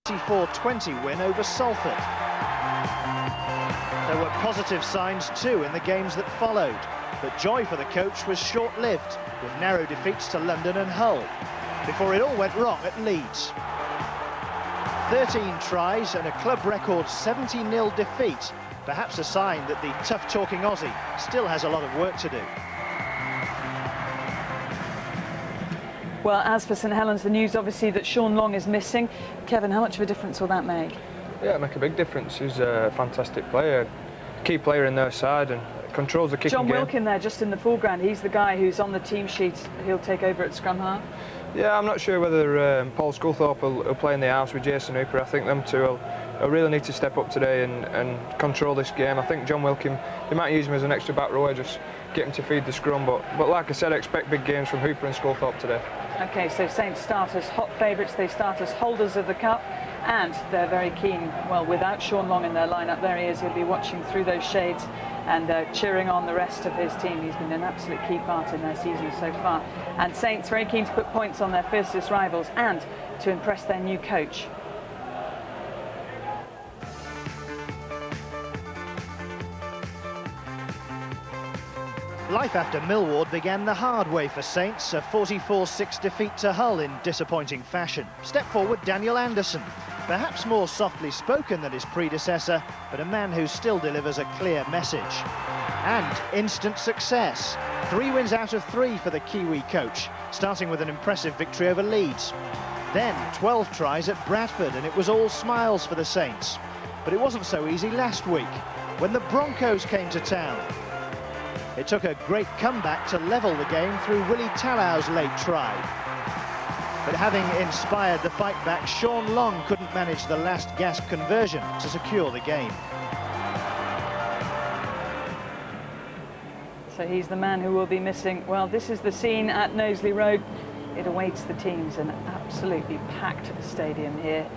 24-20 win over Salford. There were positive signs too in the games that followed, but joy for the coach was short-lived, with narrow defeats to London and Hull, before it all went wrong at Leeds. 13 tries and a club record 70-0 defeat, perhaps a sign that the tough-talking Aussie still has a lot of work to do. Well, as for St Helens, the news obviously that Sean Long is missing. Kevin, how much of a difference will that make? Yeah, it'll make a big difference. He's a fantastic player, key player in their side, and controls the kicking John game. Wilkin there, just in the foreground. He's the guy who's on the team sheet. He'll take over at scrum half. Yeah, I'm not sure whether Paul Sculthorpe will play in the house with Jason Hooper. I think them two will really need to step up today and control this game. I think John Wilkin, they might use him as an extra back rower, just get him to feed the scrum. But like I said, I expect big games from Hooper and Sculthorpe today. OK, so Saints start as hot favourites. They start as holders of the cup. And they're very keen, well, without Sean Long in their lineup. There he is, he'll be watching through those shades and cheering on the rest of his team. He's been an absolute key part in their season so far. And Saints very keen to put points on their fiercest rivals and to impress their new coach. Life after Millward began the hard way for Saints, a 44-6 defeat to Hull in disappointing fashion. Step forward Daniel Anderson, perhaps more softly spoken than his predecessor, but a man who still delivers a clear message. And instant success. 3 wins out of 3 for the Kiwi coach, starting with an impressive victory over Leeds. Then 12 tries at Bradford, and it was all smiles for the Saints. But it wasn't so easy last week, when the Broncos came to town. It took a great comeback to level the game through Willie Tallow's late try. But having inspired the fight back, Sean Long couldn't manage the last gasp conversion to secure the game. So he's the man who will be missing. Well, this is the scene at Knowsley Road. It awaits the teams, an absolutely packed stadium here.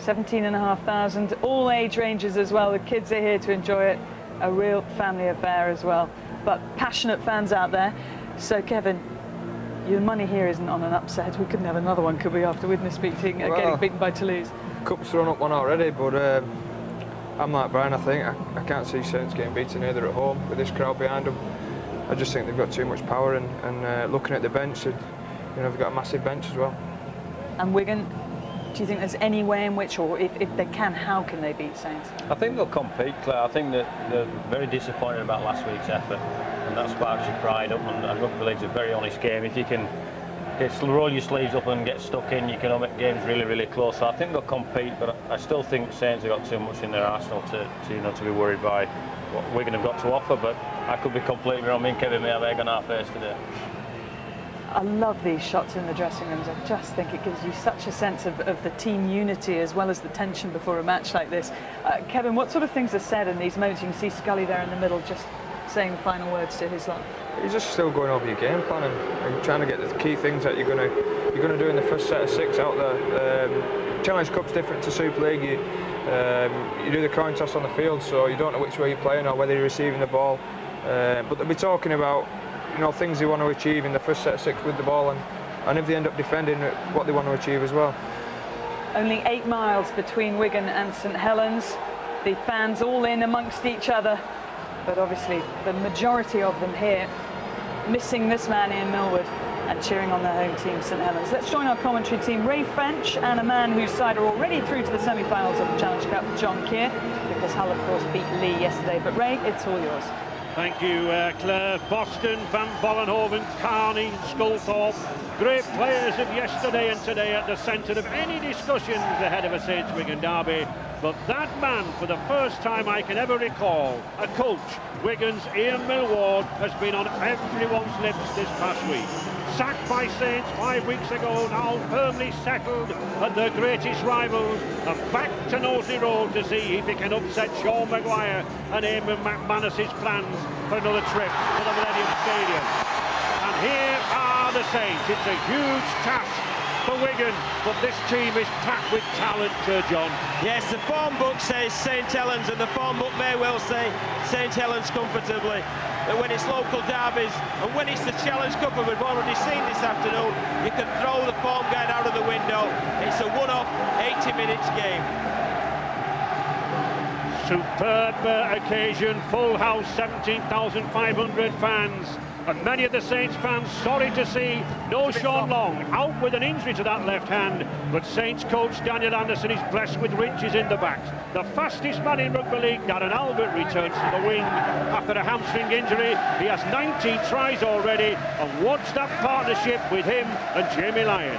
17,500, all age ranges as well. The kids are here to enjoy it. A real family affair as well. But passionate fans out there. So, Kevin, your money here isn't on an upset. We couldn't have another one, could we, after witness beating, getting beaten by Toulouse? Cup's thrown up one already, but I'm like Brian, I think. I can't see Saints getting beaten either at home with this crowd behind them. I just think they've got too much power, and looking at the bench, they've got a massive bench as well. And Wigan, do you think there's any way in which, or if they can, how can they beat Saints? I think they'll compete, Claire. I think that they're very disappointed about last week's effort, and that sparks your pride up, and rugby league's a very honest game. If you can roll your sleeves up and get stuck in, you can make games really, really close. So I think they'll compete, but I still think Saints have got too much in their arsenal to be worried by what Wigan have got to offer, but I could be completely wrong. Me and Kevin may have egg on our face today. I love these shots in the dressing rooms. I just think it gives you such a sense of the team unity as well as the tension before a match like this. Kevin, what sort of things are said in these moments? You can see Scully there in the middle just saying the final words to his lot. You're just still going over your game plan and trying to get the key things that you're going to do in the first set of 6 out there. Challenge Cup's different to Super League. You do the coin toss on the field, so you don't know which way you're playing or whether you're receiving the ball. But they'll be talking about things they want to achieve in the first set of 6 with the ball, and if they end up defending, what they want to achieve as well. Only 8 miles between Wigan and St Helens. The fans all in amongst each other, but obviously the majority of them here missing this man Ian Millward and cheering on their home team, St Helens. Let's join our commentary team, Ray French, and a man whose side are already through to the semi-finals of the Challenge Cup, John Keir, because Hull, of course, beat Lee yesterday. But Ray, it's all yours. Thank you, Claire. Boston, Van Vollenhoven, Carney, Sculthorpe, great players of yesterday and today at the centre of any discussions ahead of a Saints Wigan derby. But that man, for the first time I can ever recall, a coach, Wigan's Ian Millward, has been on everyone's lips this past week. Sacked by Saints 5 weeks ago, now firmly settled at their greatest rivals, and back to Knowsley Road to see if he can upset Sean Maguire and Eamon McManus's plans for another trip to the Millennium Stadium. And here are the Saints. It's a huge task for Wigan, but this team is packed with talent, John. Yes, the form book says St Helens, and the form book may well say St Helens comfortably. But when it's local derbies and when it's the Challenge Cup, and we've already seen this afternoon, you can throw the form guide out of the window. It's a one-off 90 minutes game. Superb occasion, full house, 17,500 fans. And many of the Saints fans sorry to see no Sean Long, out with an injury to that left hand. But Saints coach Daniel Anderson is blessed with riches in the back. The fastest man in rugby league, Darren Albert, returns to the wing after a hamstring injury. He has 19 tries already, and watch that partnership with him and Jamie Lyon.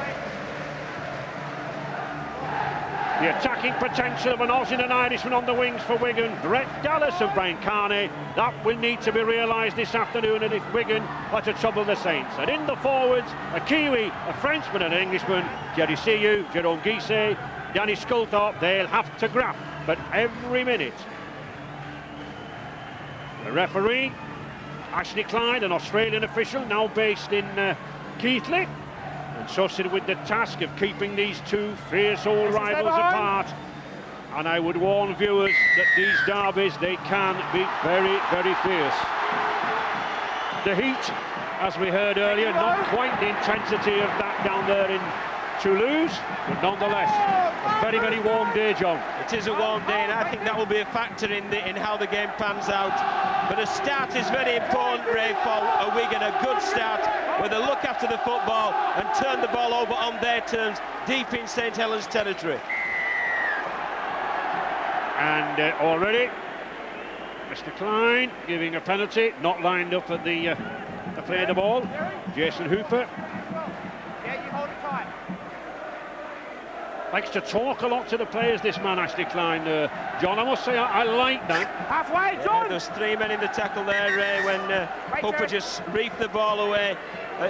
The attacking potential of an Aussie and an Irishman on the wings for Wigan. Brett Dallas and Brian Carney. That will need to be realised this afternoon, and if Wigan are to trouble the Saints. And in the forwards, a Kiwi, a Frenchman and an Englishman. Jerry Siu, Jerome Guisset, Danny Sculthorpe. They'll have to graft, but every minute. The referee, Ashley Clyde, an Australian official, now based in Keighley, entrusted with the task of keeping these two fierce old rivals apart. And I would warn viewers that these derbies, they can be very, very fierce. The heat, as we heard earlier, not quite the intensity of that down there in Toulouse, but nonetheless, a very, very warm day, John. It is a warm day, and I think that will be a factor in how the game pans out. But a start is very important, Ray, for a Wigan, a good start, where they look after the football and turn the ball over on their terms, deep in St Helens territory. And already, Mr. Klein giving a penalty, not lined up at the play of the ball. Jason Hooper. Likes to talk a lot to the players, this man, Ashley Klein. John, I must say, I like that. Halfway, John! Yeah, there's three men in the tackle there, Ray, when Hooper just reefed the ball away.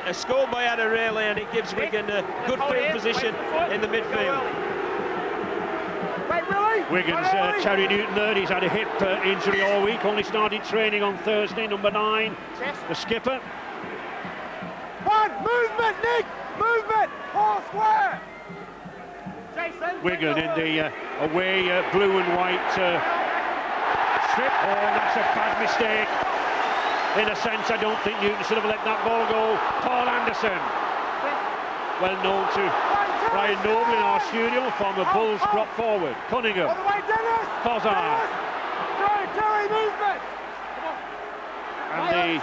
A schoolboy error, really, and it gives Wigan a good field position in the midfield. Wigan's Terry Newton there, he's had a hip injury all week, only started training on Thursday, number 9, the skipper. One, movement, Nick! Movement! Four square! Wigan in the away blue and white strip. Oh, that's a bad mistake. In a sense, I don't think Newton should have let that ball go. Paul Anderson, well known to Brian Noble in our studio, former Bulls prop forward. Cunningham, Fozzard, and the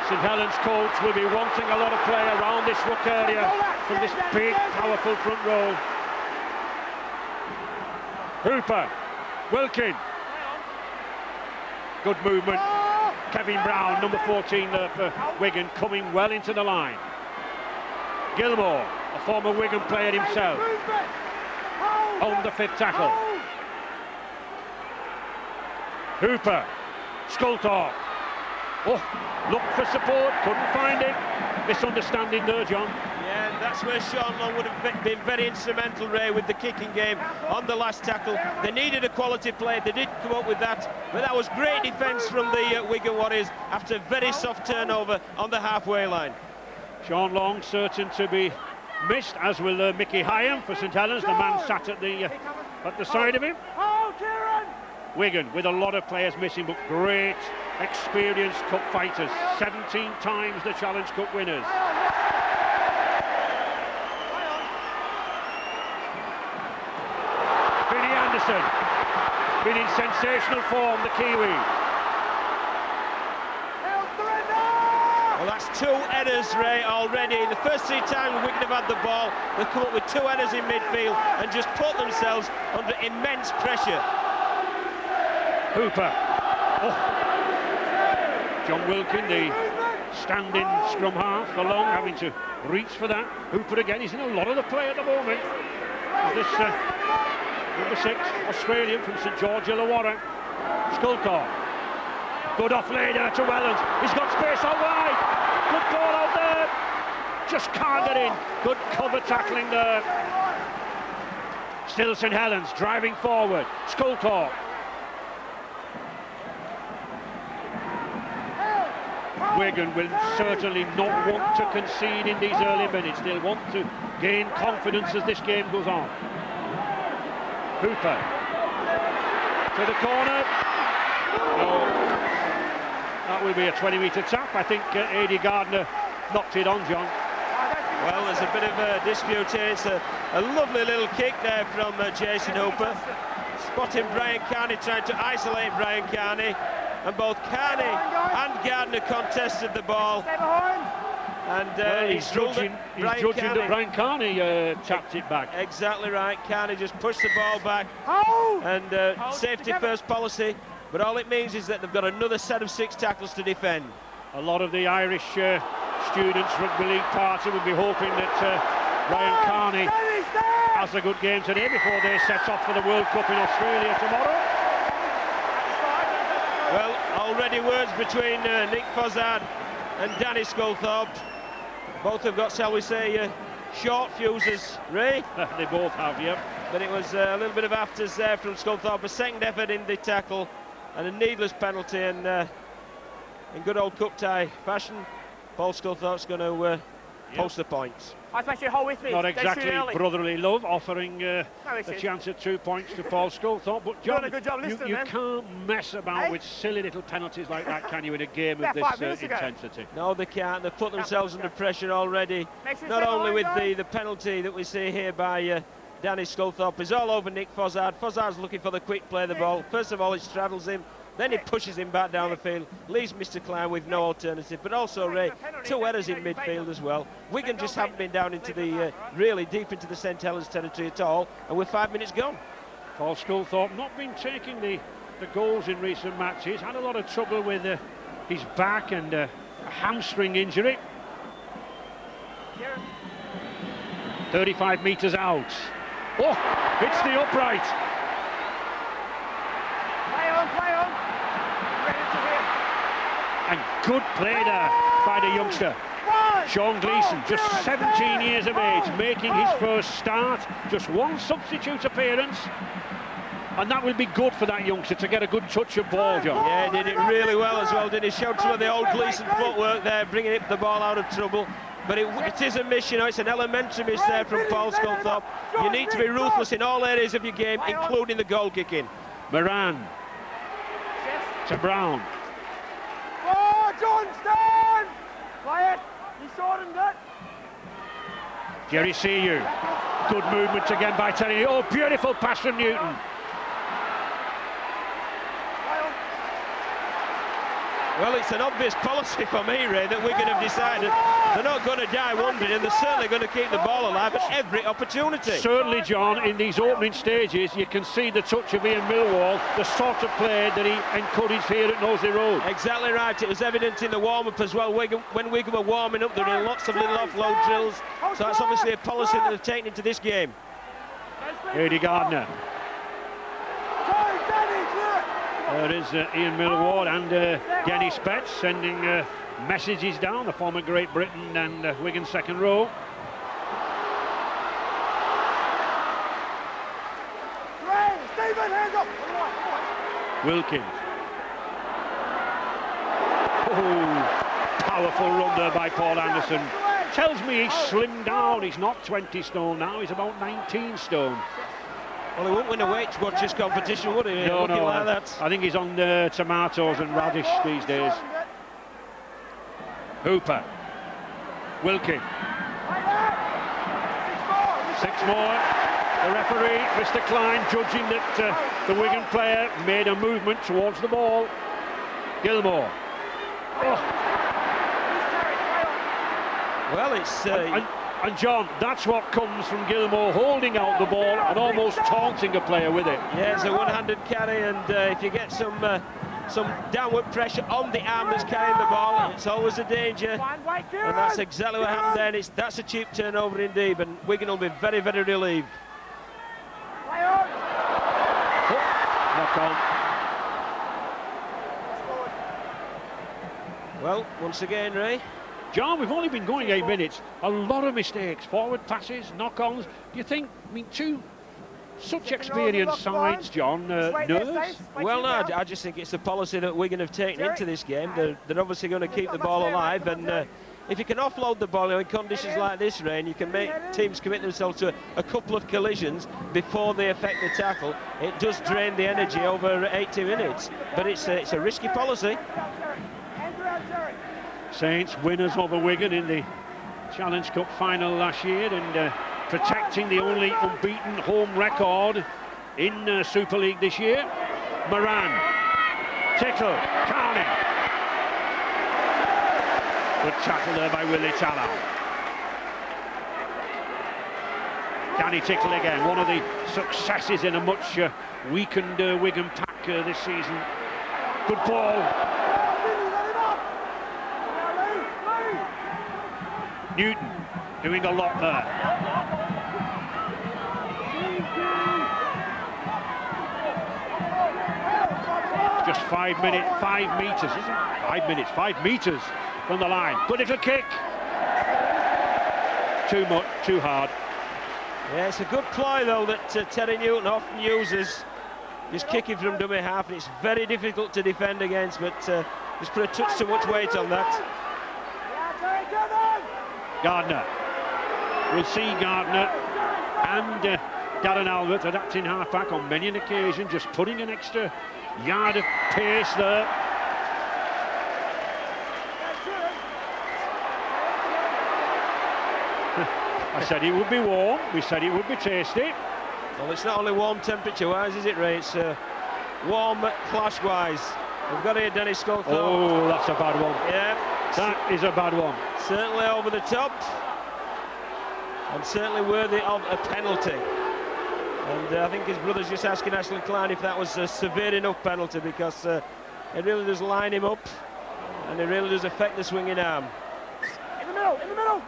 St Helens coach will be wanting a lot of play around this ruck area from this big, powerful front row. Hooper, Wilkin, good movement. Kevin Brown, number 14 there for Wigan, coming well into the line. Gilmore, a former Wigan player himself, on the 5th tackle. Hooper, Sculthorpe. Oh, looked for support, couldn't find it. Misunderstanding there, John. Yeah, and that's where Sean Long would have been very instrumental, Ray, with the kicking game on the last tackle. They needed a quality play, they did come up with that, but that was great defence from the Wigan Warriors after a very soft turnover on the halfway line. Sean Long certain to be missed, as will Mickey Hyam for St Helens, the man sat at the side of him. Wigan with a lot of players missing, but great experienced cup fighters, 17 times the Challenge Cup winners. Vinnie Anderson, been in sensational form, the Kiwi. Well, that's 2 headers, Ray, already. The first 3 times Wigan have had the ball, they've come up with 2 headers in midfield and just put themselves under immense pressure. Hooper. Oh. John Wilkin, the standing scrum half, for Long, having to reach for that. Hooper again, he's in a lot of the play at the moment. This number 6, Australian from St George Illawarra. Sculthorpe. Good off-lader to Wellens. He's got space out wide. Good ball out there. Just can't get in. Good cover tackling there. Still St Helens driving forward. Sculthorpe. Wigan will certainly not want to concede in these early minutes. They'll want to gain confidence as this game goes on. Hooper to the corner. No, that will be a 20-metre tap. I think A.D. Gardner knocked it on, John. Well, there's a bit of a dispute here. It's a A lovely little kick there from Jason Hooper. Spotting Brian Carney, trying to isolate Brian Carney. And both Carney and Gardner contested the ball. And he's judging that Brian Carney tapped it back. Exactly right. Carney just pushed the ball back. And safety first policy. But all it means is that they've got another set of 6 tackles to defend. A lot of the Irish students rugby league party will be hoping that Brian Carney has a good game today before they set off for the World Cup in Australia tomorrow. Well, already words between Nick Fozzard and Danny Sculthorpe. Both have got, shall we say, short fuses, Ray? They both have, yeah. But it was a little bit of afters there from Sculthorpe. A second effort in the tackle and a needless penalty. And in good old cup tie fashion, Paul Sculthorpe's going to post the points. Not exactly brotherly love, offering the chance at 2 points to Paul Sculthorpe. But John, you can't mess about with silly little penalties like that, can you, in a game of this intensity? No, they can't. They've put themselves under pressure already. Not only with the penalty that we see here by Danny Sculthorpe, is all over Nick Fozzard. Fozzard's looking for the quick play of the ball. First of all, he straddles him. Then he pushes him back down the field, leaves Mr. Klein with no alternative. But also, Ray, 2 errors in midfield as well. Wigan just haven't been down into the, really deep into the St. Helens territory at all. And with 5 minutes gone. Paul Sculthorpe not been taking the goals in recent matches. Had a lot of trouble with his back and a hamstring injury. 35 metres out. Oh, hits the upright. And good play there by the youngster. Sean Gleeson, just 17 years of age, making his first start. Just 1 substitute appearance. And that will be good for that youngster to get a good touch of ball, John. Yeah, he did it really well as well, did he? Showed some of the old Gleeson footwork there, bringing the ball out of trouble. But it is a miss, you know, it's an elementary miss there from Paul Sculthorpe. You need to be ruthless in all areas of your game, including the goal kicking. Moran to Brown. Oh, Johnston! Quiet, he shortened it. Jerry Seyu. Good movement again by Terry. Oh, beautiful pass from Newton. Well, it's an obvious policy for me, Ray, that Wigan have decided they're not going to die wondering, and they're certainly going to keep the ball alive at every opportunity. Certainly, John, in these opening stages, you can see the touch of Ian Millwall, the sort of play that he encouraged here at Knowsley Road. Exactly right. It was evident in the warm-up as well. When Wigan were warming up, they were doing lots of little offload drills. So that's obviously a policy that they've taken into this game. Eddie Gardner. There is Ian Millward and Denny Spetz sending messages down, the former Great Britain and Wigan second row. Wilkins. Oh, powerful run there by Paul Anderson. Tells me he's slimmed down. He's not 20 stone now, he's about 19 stone. Well, he won't win a Weight Watchers competition, would he? No, no. Like that. I think he's on tomatoes and radish these days. Hooper. Wilkin. 6 more. The referee, Mr. Klein, judging that the Wigan player made a movement towards the ball. Gilmore. Oh. Well, it's... And John, that's what comes from Gilmore holding out the ball and almost taunting a player with it. Yeah, it's a one-handed carry, and if you get some downward pressure on the arm that's carrying the ball, it's always a danger. And that's exactly what happened there. And that's a cheap turnover indeed, and Wigan will be very, very relieved. Knock on. Well, once again, Ray. John, we've only been going 8 minutes. A lot of mistakes, forward passes, knock-ons. Do you think, two such experienced sides, John, nerves? Well, no, I just think it's the policy that Wigan have taken into this game. They're obviously going to keep the ball alive, and if you can offload the ball in conditions like this, Ray, and you can make teams commit themselves to a couple of collisions before they affect the tackle, it does drain the energy over 80 minutes. But it's a risky policy. Saints winners over Wigan in the Challenge Cup final last year and protect protecting the only unbeaten home record in Super League this year. Moran, Tickle, Carney. Good tackle there by Willie Tallow. Danny Tickle again, one of the successes in a much weakened Wigan pack this season. Good ball. Newton doing a lot there. Just 5 minutes, 5 metres, isn't it? 5 minutes, 5 metres from the line. Good little kick. Too much, too hard. Yeah, it's a good ploy though that Terry Newton often uses, just kicking from dummy half, and it's very difficult to defend against, but just put a touch too much weight on that. Gardner. We'll see Gardner and Darren Albert adapting half-back on many an occasion, just putting an extra yard of pace there. I said it would be warm, we said it would be tasty. Well, it's not only warm temperature-wise, is it, Ray? It's warm clash-wise. We've got here Dennis Sculthorpe. Oh, that's a bad one. Yeah. That is a bad one. Certainly over the top. And certainly worthy of a penalty. And I think his brother's just asking Ashley Klein if that was a severe enough penalty, because it really does line him up, and it really does affect the swinging arm. In the middle, in the middle!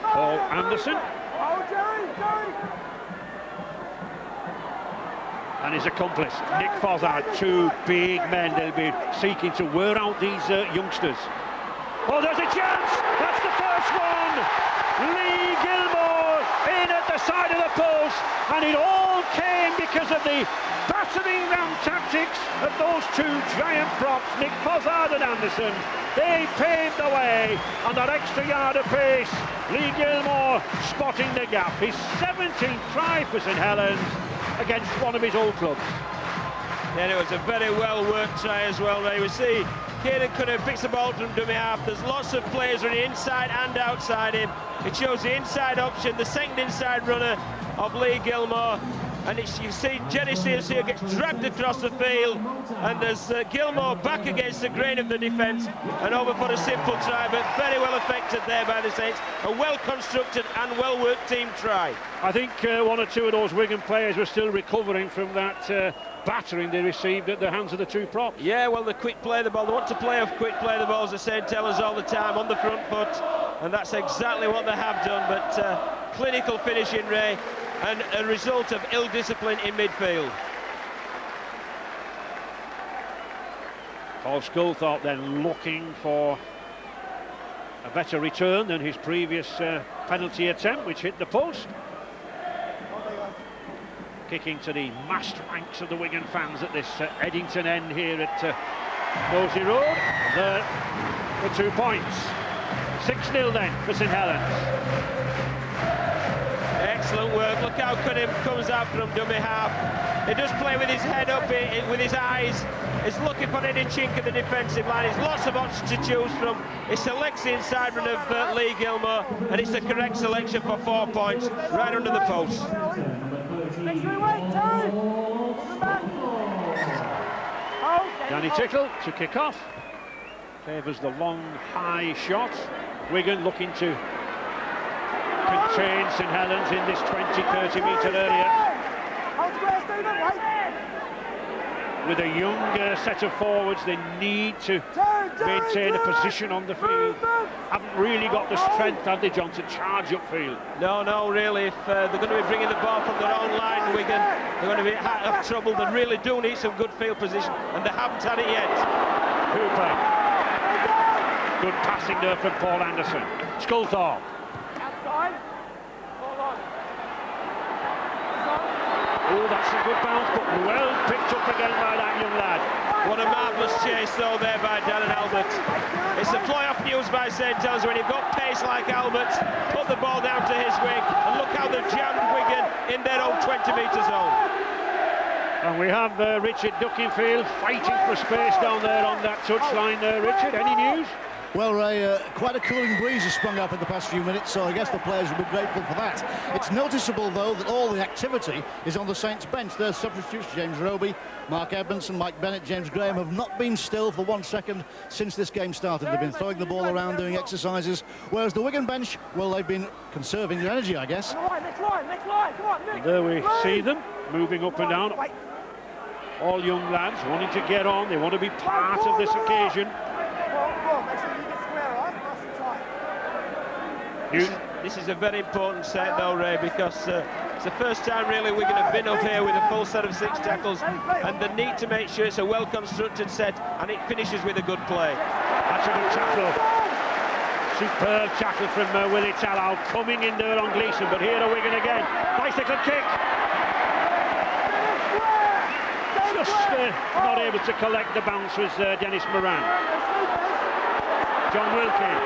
Paul Anderson. Oh, Jerry! And his accomplice, Nick Fozzard, two big men. They'll be seeking to wear out these youngsters. Oh, there's a chance! That's the first one! Lee Gilmore in at the side of the post, and it all came because of the battering ram tactics of those two giant props, Nick Fozzard and Anderson. They paved the way on that extra yard of pace. Lee Gilmore spotting the gap. His 17th try for St Helens against one of his old clubs. Yeah, it was a very well-worked try as well, Ray. We see Kieran Cunningham picks the ball from dummy half. There's lots of players running inside and outside him. It shows the inside option, the second inside runner of Lee Gilmore. And you see Jenny Sears here gets dragged across the field, and there's Gilmore back against the grain of the defence and over for a simple try, but very well affected there by the Saints. A well-constructed and well-worked team try. I think one or two of those Wigan players were still recovering from that battering they received at the hands of the two props. Yeah, well, the quick play the ball. They want to play off quick play the balls, the Saint tell us all the time, on the front foot, and that's exactly what they have done. But clinical finishing, Ray, and a result of ill discipline in midfield. Paul Sculthorpe then looking for a better return than his previous penalty attempt, which hit the post. Kicking to the massed ranks of the Wigan fans at this Eddington end here at Knowsley Road. The 2 points. 6-0 then for St Helens. Excellent work. Look how Cunningham comes out from dummy half. He does play with his head up, with his eyes. He's looking for any chink in the defensive line. There's lots of options to choose from. He selects the inside run of Lee Gilmore, and it's the correct selection for 4 points, right under the post. Danny Tickle to kick off. Favours the long, high shot. Wigan looking to contain St Helens in this 20-30 metre area. With a young set of forwards, they need to maintain a position on the field. Haven't really got the strength, have they, John, to charge upfield? No, really. If they're going to be bringing the ball from their own line, Wigan, they're going to be out of trouble. They really do need some good field position, and they haven't had it yet. Hooper. Good passing there from Paul Anderson. Sculthorpe. Oh, that's a good bounce, but well picked up again by that young lad. What a marvellous chase, though, there by Darren Albert. It's a fly-off used by St Helens. When you've got pace like Albert, put the ball down to his wing, and look how they've jammed Wigan in their own 20-metre zone. And we have Richard Duckingfield fighting for space down there on that touchline there. Richard, any news? Well, Ray, quite a cooling breeze has sprung up in the past few minutes, so I guess the players will be grateful for that. It's noticeable, though, that all the activity is on the Saints bench. Their substitutes, James Roby, Mark Edmondson, Mike Bennett, James Graham, have not been still for 1 second since this game started. They've been throwing the ball around, doing exercises, whereas the Wigan bench, well, they've been conserving their energy, I guess. Next line, come on, Nick. There we see them moving up and down. All young lads wanting to get on, they want to be part of this occasion. This is a very important set though, Ray, because it's the first time really we're going to been up here with a full set of 6 tackles, and the need to make sure it's a well-constructed set and it finishes with a good play. That's a good tackle. Superb tackle from Willie Tallow, coming in there on Gleeson, but here are Wigan again. Nice little kick. Just not able to collect the bounce was Dennis Moran. John Wilkie,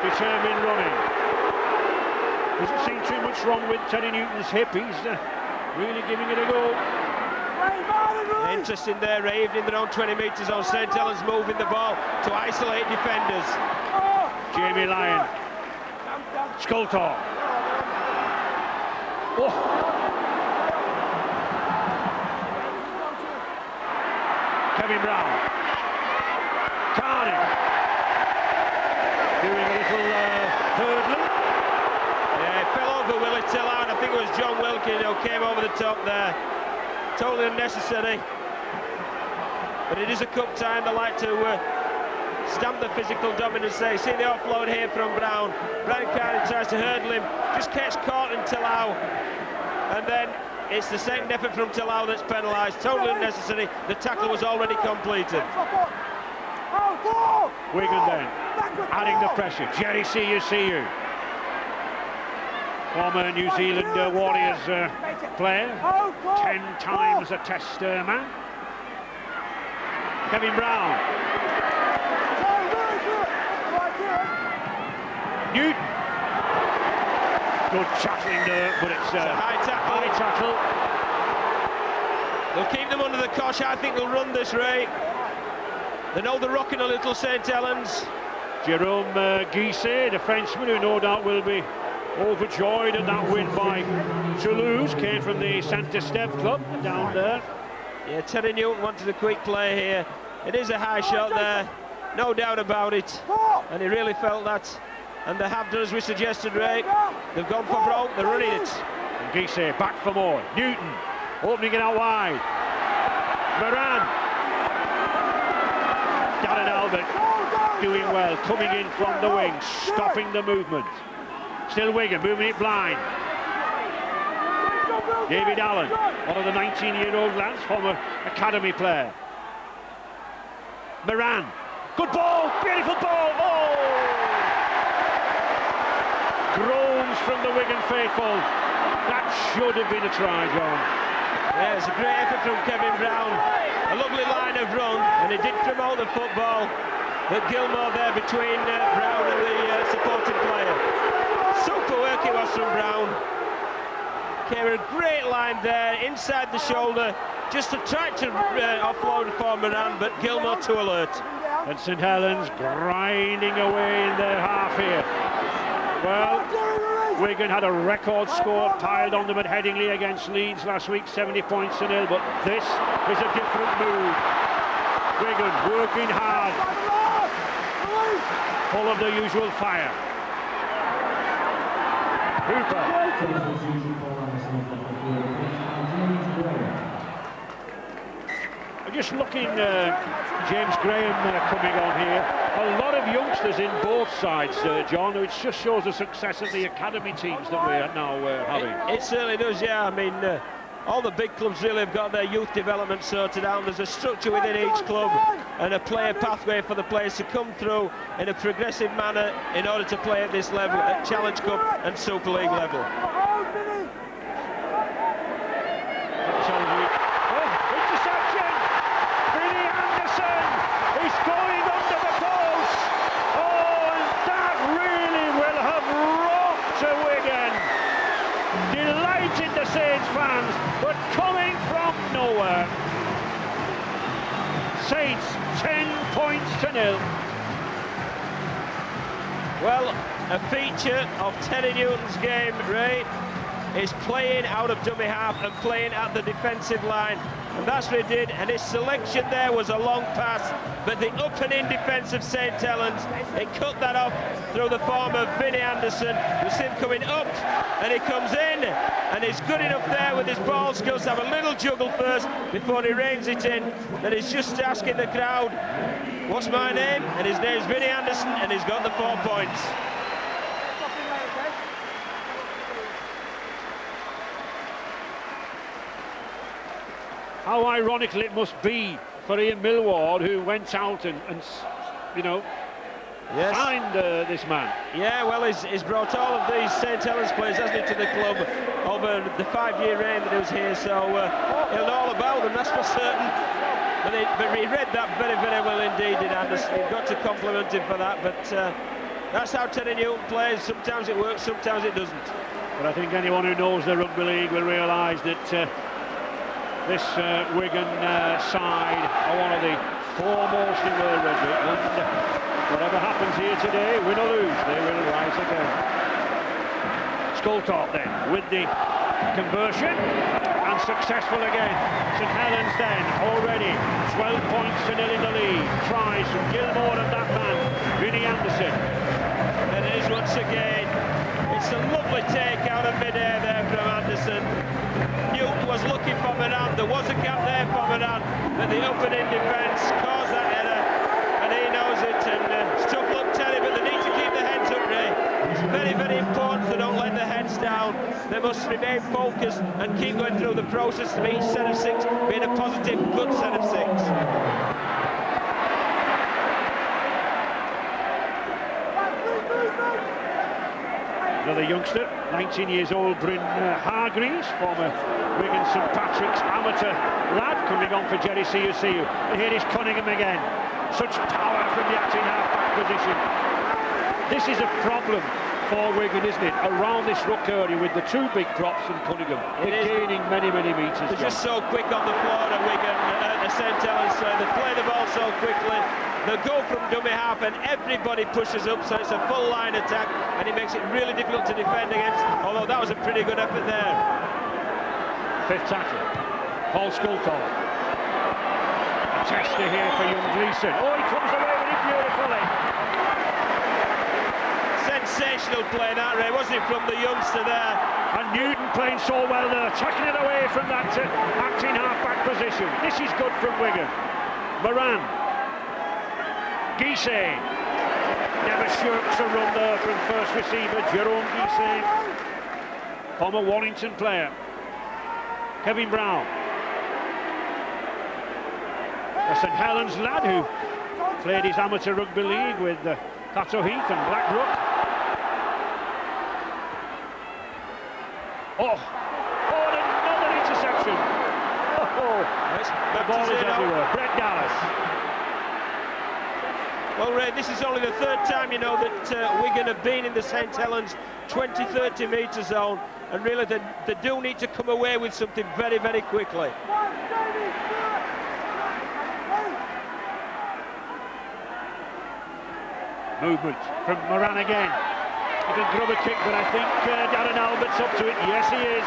determined running. Doesn't seem too much wrong with Teddy Newton's hip. He's really giving it a go. Interesting there, Ray, even in their own 20 metres on St Helens, moving the ball to isolate defenders. Jamie Lyon. Sculthorpe. Oh. Kevin Brown. Carney. Doing a little hurdling. Yeah, it fell over Willie Tillard, and I think it was John Wilkin who came over the top there. Totally unnecessary. But it is a cup time. They like to stamp the physical dominance there. You see the offload here from Brown. Brian Carney tries to hurdle him, just gets caught in Tillau. And then it's the second effort from Tillau that's penalised. Totally unnecessary. The tackle was already completed. Wigan then, adding the pressure. Jerry, see you. Former New Zealand Warriors player, 10 times a Test man. Kevin Brown. Newton. Good tackling there, but it's a high tackle. They'll keep them under the cosh. I think they'll run this, Ray. They know they're rocking a little, St Helens. Jerome Guisset, the Frenchman, who no doubt will be overjoyed at that win by Toulouse, came from the Saint-Estève club down there. Yeah, Teddy Newton wanted a quick play here. It is a high shot there, no doubt about it. And he really felt that. And they have done as we suggested, Ray. They've gone for broke, they're running it. And Guisset back for more. Newton opening it out wide. Moran. Darren Albert doing well, coming in from the wing, stopping the movement. Still Wigan, moving it blind. David Allen, one of the 19-year-old lads, former academy player. Moran, good ball, beautiful ball. Oh! Groans from the Wigan faithful. That should have been a try, John. Yeah, it's a great effort from Kevin Brown. A lovely line of run, and he did promote the football. But Gilmore there between Brown and the supporting player. Super work it was from Brown. Came a great line there, inside the shoulder, just to try to offload for Moran, but Gilmore too alert. And St Helens grinding away in their half here. Well, Wigan had a record score piled on them at Headingley against Leeds last week, 70 points to nil, but this is a different mood. Wigan working hard, full of the usual fire. Hooper. Just looking, James Graham coming on here. A lot of youngsters in both sides, John, which just shows the success of the academy teams that we're now having. It certainly does, yeah. I mean, all the big clubs really have got their youth development sorted out. There's a structure within each club and a player pathway for the players to come through in a progressive manner in order to play at this level, at Challenge Cup and Super League level. Going under the post. Oh, and that really will have rocked to Wigan. Delighted the Saints fans, but coming from nowhere. Saints 10 points to 0. Well, a feature of Terry Newton's game, Ray, is playing out of dummy half and playing at the defensive line. And that's what he did, and his selection there was a long pass, but the up and in defence of St Helens, it cut that off through the form of Vinnie Anderson. You see him coming up, and he comes in, and he's good enough there with his ball skills to have a little juggle first before he reins it in. Then he's just asking the crowd, what's my name? And his name's Vinnie Anderson, and he's got the 4 points. How ironical it must be for Ian Millward, who went out and you know, signed this man. Yeah, well, he's brought all of these St Helens players, hasn't he, to the club over the 5-year reign that he was here, so he'll know all about them, that's for certain. But he read that very, very well indeed, did Anderson. You've got to compliment him for that, but that's how Terry Newton plays. Sometimes it works, sometimes it doesn't. But I think anyone who knows the rugby league will realise that this Wigan side are one of the foremost in world rugby, and whatever happens here today, win or lose, they will rise again. Sculthorpe then with the conversion, and successful again. St Helens then already 12 points to 0 in the lead. Tries from Gilmore and that man, Vinnie Anderson. And it is once again, it's a lovely take out of mid-air there from Anderson. Newton was looking for Moran, there was a gap there for Moran, but the up and in defence caused that error, and he knows it, and it's tough luck, Terry, but they need to keep their heads up, Ray. It's very, very important they don't let their heads down. They must remain focused and keep going through the process of each set of 6 being a positive, good set of 6. Another youngster, 19 years old, Bryn Hargreaves, former Wigan St Patrick's amateur lad, coming on for Jerry Siu. And here is Cunningham again. Such power from the acting half-back position. This is a problem for Wigan, isn't it? Around this ruck area with the 2 big props from Cunningham. They're gaining many, many metres. They're just so quick on the floor at Wigan, at St Helens. They play the ball so quickly. They'll go from dummy half and everybody pushes up, so it's a full line attack, and it makes it really difficult to defend against, although that was a pretty good effort there. 5th tackle, Paul Sculthorpe. A tester here for young Gleeson. Oh, he comes away with it beautifully. Sensational play that, Ray, wasn't it, from the youngster there? And Newton playing so well there, taking it away from that acting half-back position. This is good from Wigan. Moran. Guisset never shirks a run there from first receiver Jerome Guisset, former Warrington player. Kevin Brown, a St Helens lad who played his amateur rugby league with Cato Heath and Blackbrook. Oh, another interception. The ball is everywhere. Brett Dallas. Well, Ray, this is only the 3rd time, you know, that Wigan have been in the St Helens 20-30 metre zone, and really they do need to come away with something very, very quickly. Movement from Moran again. He can grub a kick, but I think Darren Albert's up to it. Yes, he is.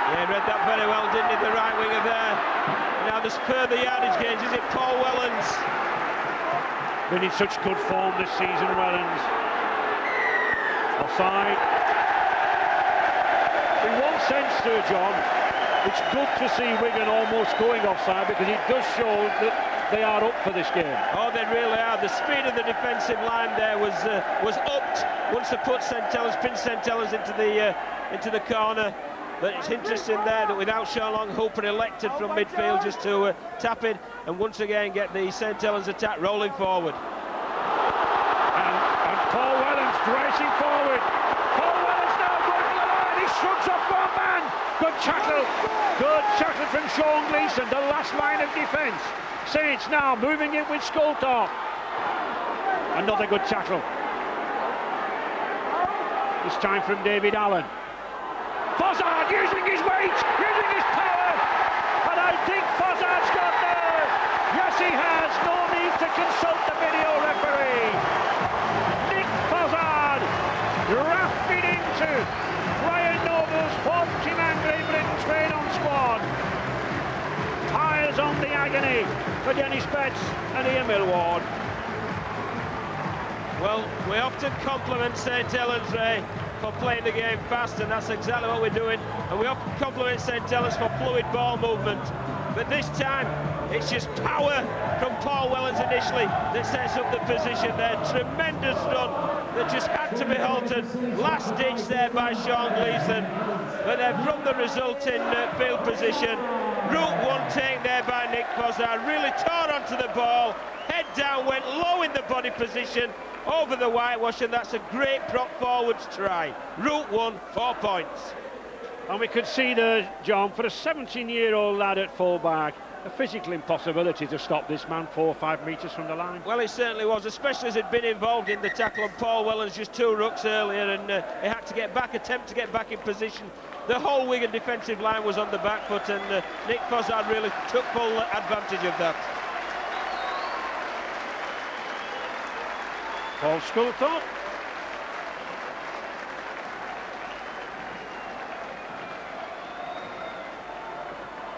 Yeah, read that very well, didn't he, the right winger there. Now there's further yardage gains. Is it Paul Wellens? Been in such good form this season, Wellens. Offside. In one sense, Sir John, it's good to see Wigan almost going offside, because it does show that they are up for this game. Oh, they really are. The speed of the defensive line there was upped once they put pinned St Helens into the corner. But it's interesting there that without Sean Long, Hooper elected from midfield just to tap in and once again get the St Helens attack rolling forward. And Paul Wellens racing forward. Paul Wellens now going for the line. He shrugs off one man. Good tackle. Good tackle from Sean Gleeson, the last line of defence. Saints now moving in with Sculthorpe. Another good tackle. This time from David Allen. Fossard using his weight, using his power, and I think Fossard's got there. Yes, he has. No need to consult the video referee. Nick Fossard drafted into Brian Noble's 40-man Great Britain train-on squad. Piles on the agony for Dennis Betts and Ian Millward. Well, we often compliment St Helens, Ray, for playing the game fast, and that's exactly what we're doing. And we often compliment St Helens for fluid ball movement. But this time, it's just power from Paul Wellens initially that sets up the position there. Tremendous run that just had to be halted. Last ditch there by Sean Gleeson. But then from the resulting field position, route one taken there by Nick Fossard, really tore onto the ball. Head down, went low in the body position, over the whitewash, and that's a great prop forwards try. Route one, 4 points. And we could see there, John, for a 17-year-old lad at full-back, a physical impossibility to stop this man 4 or 5 metres from the line. Well, it certainly was, especially as he'd been involved in the tackle on Paul Wellens just 2 rucks earlier, and he had to get back, attempt to get back in position. The whole Wigan defensive line was on the back foot, and Nick Fossard really took full advantage of that. Paul Sculthorpe.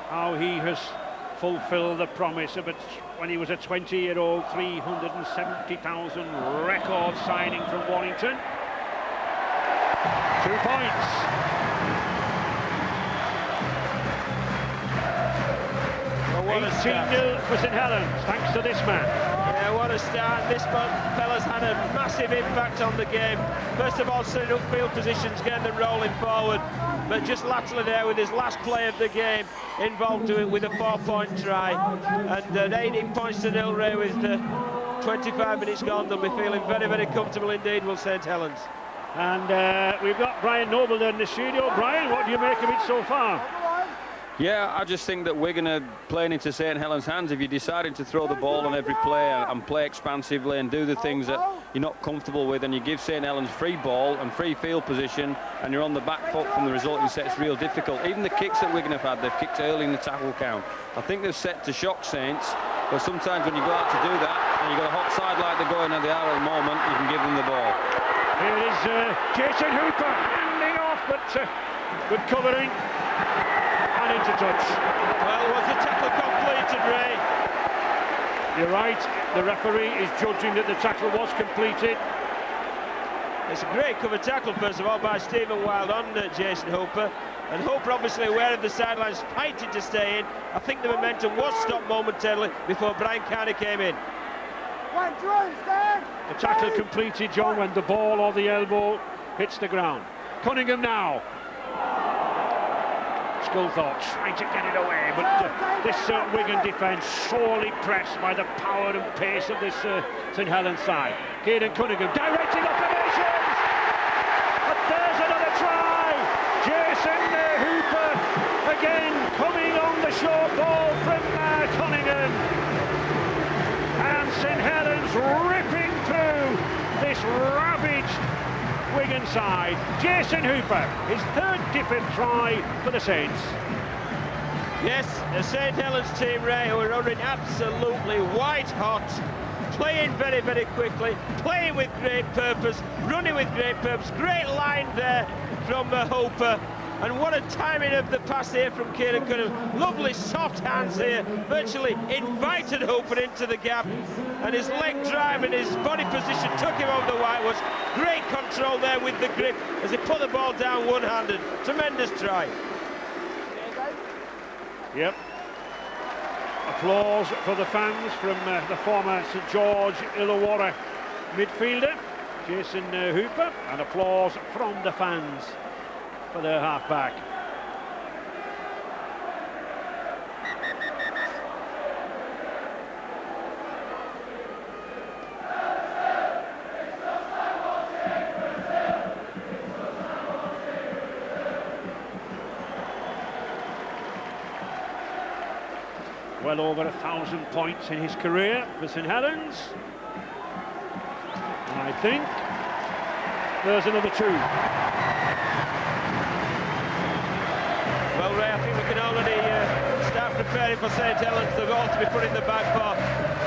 How he has fulfilled the promise of it when he was a 20-year-old, 370,000 record signing from Warrington. 2 points. Well, 18-0 for St Helens, thanks to this man. Yeah, what a start. This fella's had a massive impact on the game. First of all, setting up field positions, getting them rolling forward. But just laterally there with his last play of the game, involved to it with a 4-point try. And 18 points to 0, Ray, with 25 minutes gone. They'll be feeling very, very comfortable indeed, will St Helens. And we've got Brian Noble there in the studio. Brian, what do you make of it so far? Yeah, I just think that Wigan are playing into St Helens' hands. If you decided to throw the ball on every play and play expansively and do the things that you're not comfortable with, and you give St Helens free ball and free field position, and you're on the back foot from the resulting set, it's real difficult. Even the kicks that Wigan have had, they've kicked early in the tackle count. I think they're set to shock Saints, but sometimes when you go out to do that, and you've got a hot side like they're going at the hour at the moment, you can give them the ball. Here is Jason Hooper handing off, but good covering. And into touch. Well, was the tackle completed, Ray? You're right, the referee is judging that the tackle was completed. It's a great cover tackle, first of all, by Stephen Wild on Jason Hooper. And Hooper, obviously aware of the sidelines, fighting to stay in. I think the momentum was stopped momentarily before Brian Carney came in. The tackle completed, John, when the ball or the elbow hits the ground. Cunningham now. Sculthorpe trying to get it away, but this Wigan defence sorely pressed by the power and pace of this St Helens side. Caden Cunningham directing operations, but there's another try. Jason Hooper again coming on the short ball from Cunningham, and St Helens ripping through this ravaged Wigan side. Jason Hooper, his 3rd different try for the Saints. Yes, the St Helens team, Ray, who are running absolutely white hot, playing very, very quickly, playing with great purpose, running with great purpose. Great line there from Hooper. And what a timing of the pass here from Kieran Cunningham. Lovely soft hands here, virtually invited Hooper into the gap. And his leg drive and his body position took him over the whitewash. Great control there with the grip as he put the ball down one-handed. Tremendous try. Yep. Applause for the fans from the former St George Illawarra midfielder, Jason Hooper, and applause from the fans for their half-back. Well over 1,000 points in his career for St Helens. And I think there's another 2. well, Ray. I think we can already start preparing for St Helens. They're all to be put in the bag for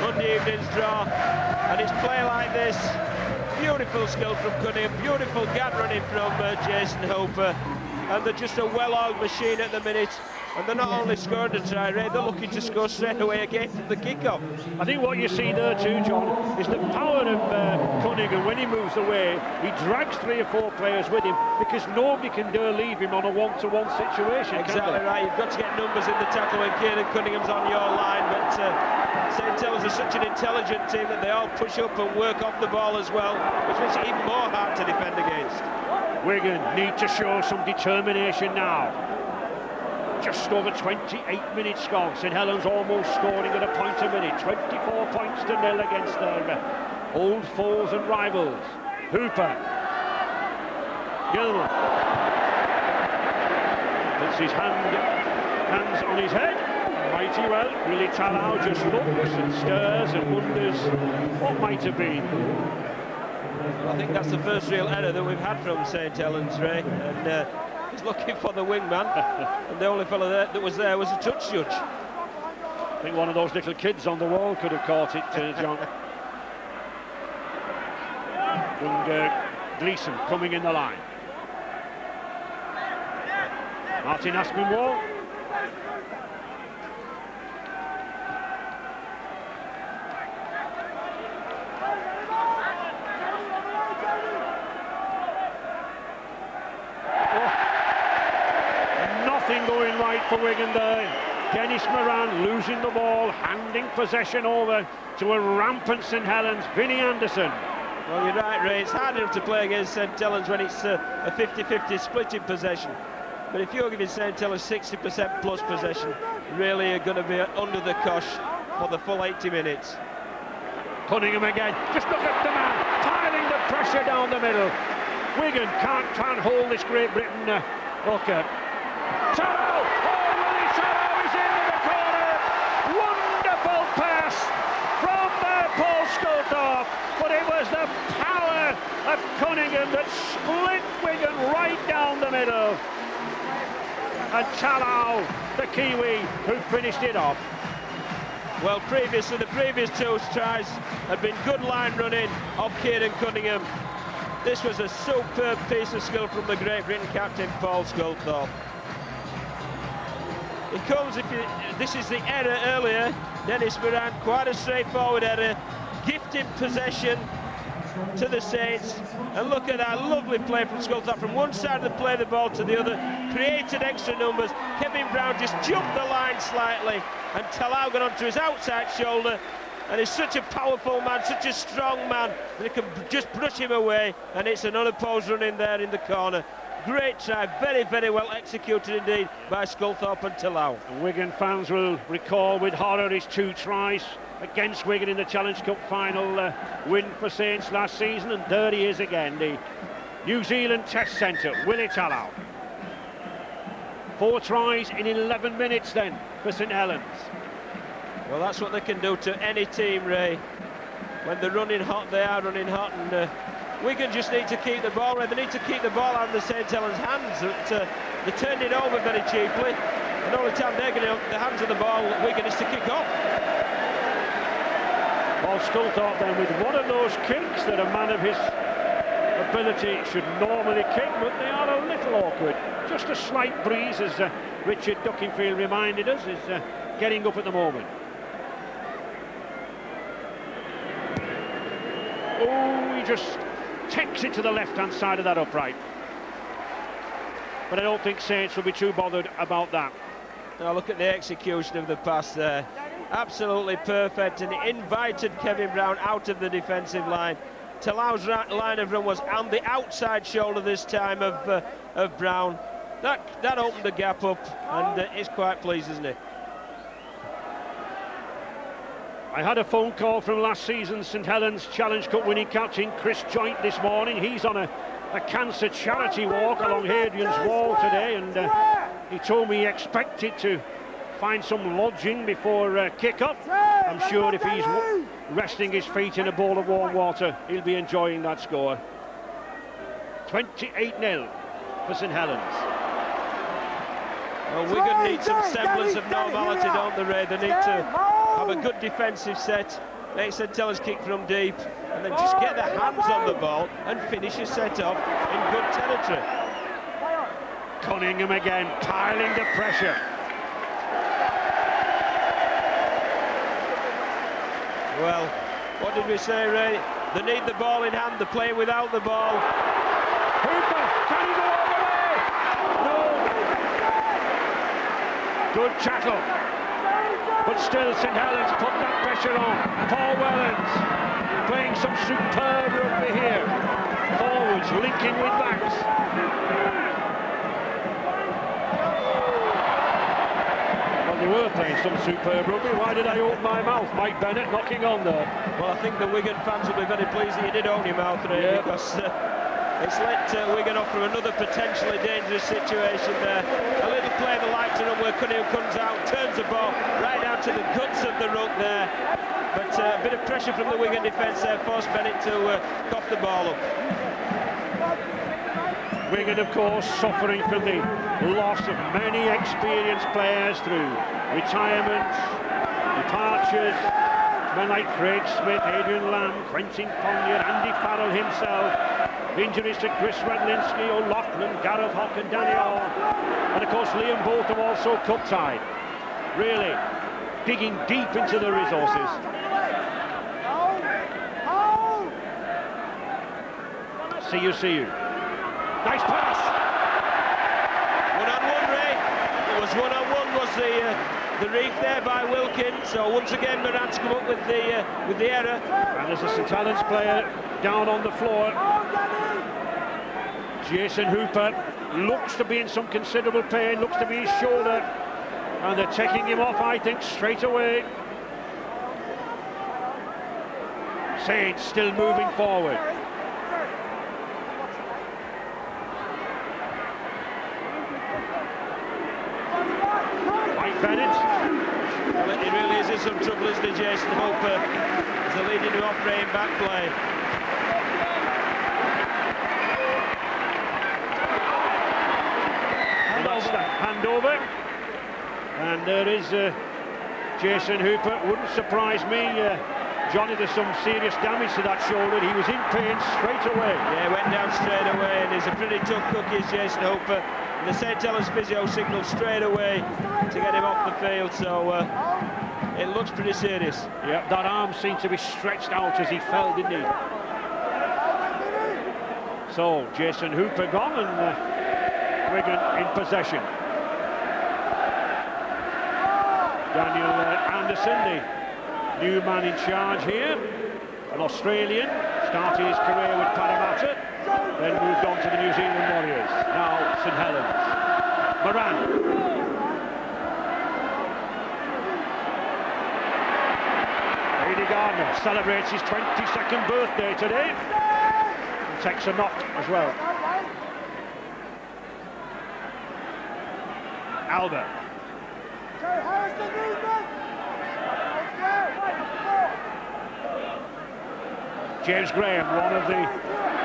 Monday evening's draw. And it's play like this. Beautiful skill from Cunningham, beautiful gathering from Jason Hooper. And they're just a well-oiled machine at the minute. And they're not only scoring a try, Ray, they're looking to score straight away again from the kick-off. I think what you see there too, John, is the power of Cunningham. When he moves away, he drags 3 or 4 players with him because nobody can dare leave him on a one-to-one situation. Exactly right. You've got to get numbers in the tackle when Kieran Cunningham's on your line, but St Helens are such an intelligent team that they all push up and work off the ball as well, which makes it even more hard to defend against. Wigan need to show some determination now. Just over 28 minutes gone. St Helens almost scoring at a point a minute. 24 points to 0 against their old foes and rivals. Hooper. Gill. Puts his hands on his head. Mighty well. Willie Tallow just looks and stirs and wonders what might have been. I think that's the first real error that we've had from St Helens, Ray. And he's looking for the wingman, and the only fellow that was there was a touch judge. I think one of those little kids on the wall could have caught it, John. And Gleeson coming in the line. Martin Aspinwall. Going right for Wigan there. Dennis Moran losing the ball, handing possession over to a rampant St Helens. Vinnie Anderson. Well, you're right, Ray. It's hard enough to play against St Helens when it's a 50-50 split in possession. But if you're giving St Helens 60% plus possession, really you're going to be under the cosh for the full 80 minutes. Cunningham again. Just look at the man piling the pressure down the middle. Wigan can't hold this Great Britain hooker. Tallow! Oh, Willie Tallow is into the corner! Wonderful pass from Paul Sculthorpe, but it was the power of Cunningham that split Wigan right down the middle. And Tallow, the Kiwi, who finished it off. Well, the previous 2 tries had been good line running of Kieran Cunningham. This was a superb piece of skill from the Great Britain captain, Paul Sculthorpe. It comes this is the error earlier. Dennis Moran, quite a straightforward error, gifting possession to the Saints. And look at that lovely play from Sculthorpe. From one side of the play, the ball to the other, created extra numbers. Kevin Brown just jumped the line slightly, and Tallow got onto his outside shoulder. And he's such a powerful man, such a strong man, that he can just brush him away. And it's an unopposed run in there in the corner. Great try, very, very well executed indeed by Sculthorpe and Tallow. Wigan fans will recall with horror his 2 tries against Wigan in the Challenge Cup final win for Saints last season, and there he is again, the New Zealand Test Centre, Willie Tallow. 4 tries in 11 minutes then for St Helens. Well, that's what they can do to any team, Ray. When they're running hot, they are running hot, and Wigan just need to keep the ball, Ray. They need to keep the ball out of the St Helens' hands. They turned it over very cheaply, and the only time they're getting the hands of the ball, Wigan, is to kick off. Paul Sculthorpe then with one of those kicks that a man of his ability should normally kick, but they are a little awkward. Just a slight breeze, as Richard Duckingfield reminded us, is getting up at the moment. Oh, he just takes it to the left-hand side of that upright. But I don't think Saints will be too bothered about that. Now look at the execution of the pass there. Absolutely perfect, and it invited Kevin Brown out of the defensive line. Tallow's line of run was on the outside shoulder this time of Brown. That opened the gap up, and it's quite pleased, isn't it? I had a phone call from last season's St Helens Challenge Cup winning captain Chris Joint this morning. He's on a cancer charity walk along Hadrian's Wall today, and he told me he expected to find some lodging before kick-up. I'm sure if he's resting his feet in a bowl of warm water, he'll be enjoying that score. 28-0 for St Helens. Well, Wigan need some semblance of normality, don't they, Ray? They need to have a good defensive set, make St Helens kick from deep, and then just get their hands on the ball and finish a set off in good territory. Cunningham again, piling the pressure. Well, what did we say, Ray? They need the ball in hand, they're playing without the ball. Hooper, can he go all the way? No. Good tackle. But still, St Helens put that pressure on. Paul Wellens playing some superb rugby here. Forwards linking with backs. Well, they were playing some superb rugby. Why did I open my mouth? Mike Bennett knocking on there. Well, I think the Wigan fans will be very pleased that you did own your mouth, Ray, Yeah. because it's let Wigan off from another potentially dangerous situation there. A little play the lights are on where Cunningham comes out, turns the ball right down to the guts of the ruck there. But a bit of pressure from the Wigan defence there forced Bennett to cough the ball up. Wigan, of course, suffering from the loss of many experienced players through retirements, departures. Men like Craig Smith, Adrian Lamb, Quentin Ponnier, Andy Farrell himself. Injuries to Chris Radlinski, O'Loughlin, Gareth Hock and Danny Orr. And of course Liam Bolton also cup-tied. Really digging deep into the resources. See you. Nice pass. One-on-one, Ray. It was one-on-one was the reef there by Wilkin. So once again Moran's come up with the error. And there's a St Helens player down on the floor. Jason Hooper looks to be in some considerable pain, looks to be his shoulder, and they're taking him off, I think, straight away. Saints still moving forward. Mike Bennett. Well, he really is in some trouble, isn't he, Jason Hooper? As they're leading him off frame back play. Handover, and there is Jason Hooper. Wouldn't surprise me, Johnny, there's some serious damage to that shoulder. He was in pain straight away. Yeah, went down straight away, and he's a pretty tough cookie, Jason Hooper. And the St Helens physio signalled straight away to get him off the field, so it looks pretty serious. Yeah, that arm seemed to be stretched out as he fell, didn't he? So Jason Hooper gone, and Wigan in possession. Daniel Anderson, the new man in charge here, an Australian, started his career with Parramatta, then moved on to the New Zealand Warriors, now St Helens. Moran. Aidy Gardner celebrates his 22nd birthday today, and takes a knock as well. Albert. James Graham, one of the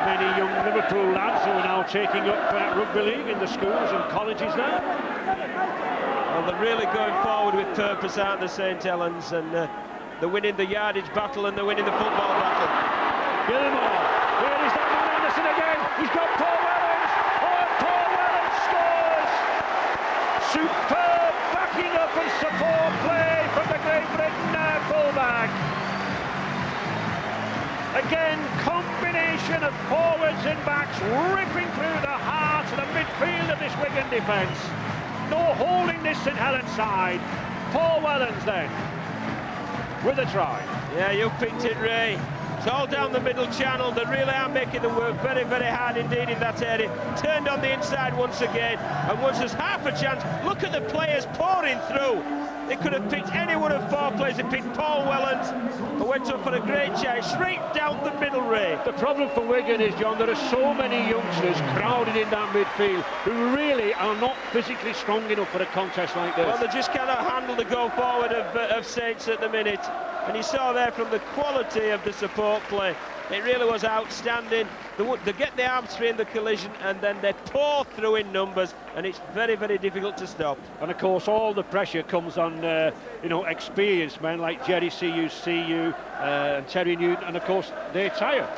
many young Liverpool lads who are now taking up rugby league in the schools and colleges there. Well, they're really going forward with purpose, aren't they, St Helens? And they're winning the yardage battle and they're winning the football battle. Gilmore, here is Daniel Anderson again. He's got Paul Wellens. Oh, Paul Wellens scores! Superb backing up and support play from the Great Britain fullback. Again, combination of forwards and backs ripping through the heart of the midfield of this Wigan defence. No holding this St Helens side. Paul Wellens then, with a try. Yeah, you picked it, Ray. It's all down the middle channel. They really are making them work very, very hard indeed in that area. Turned on the inside once again, and once there's half a chance, look at the players pouring through. They could have picked any one of four players. They picked Paul Wellens, who went up for a great chance, straight down the middle, Ray. The problem for Wigan is, John, there are so many youngsters crowded in that midfield who really are not physically strong enough for a contest like this. Well, they just cannot handle the go forward of Saints at the minute. And you saw there from the quality of the support play, it really was outstanding. They get the arms free in the collision, and then they pour through in numbers, and it's very, very difficult to stop. And of course, all the pressure comes on, experienced men like Jerry CU, and Terry Newton, and of course, they're tired.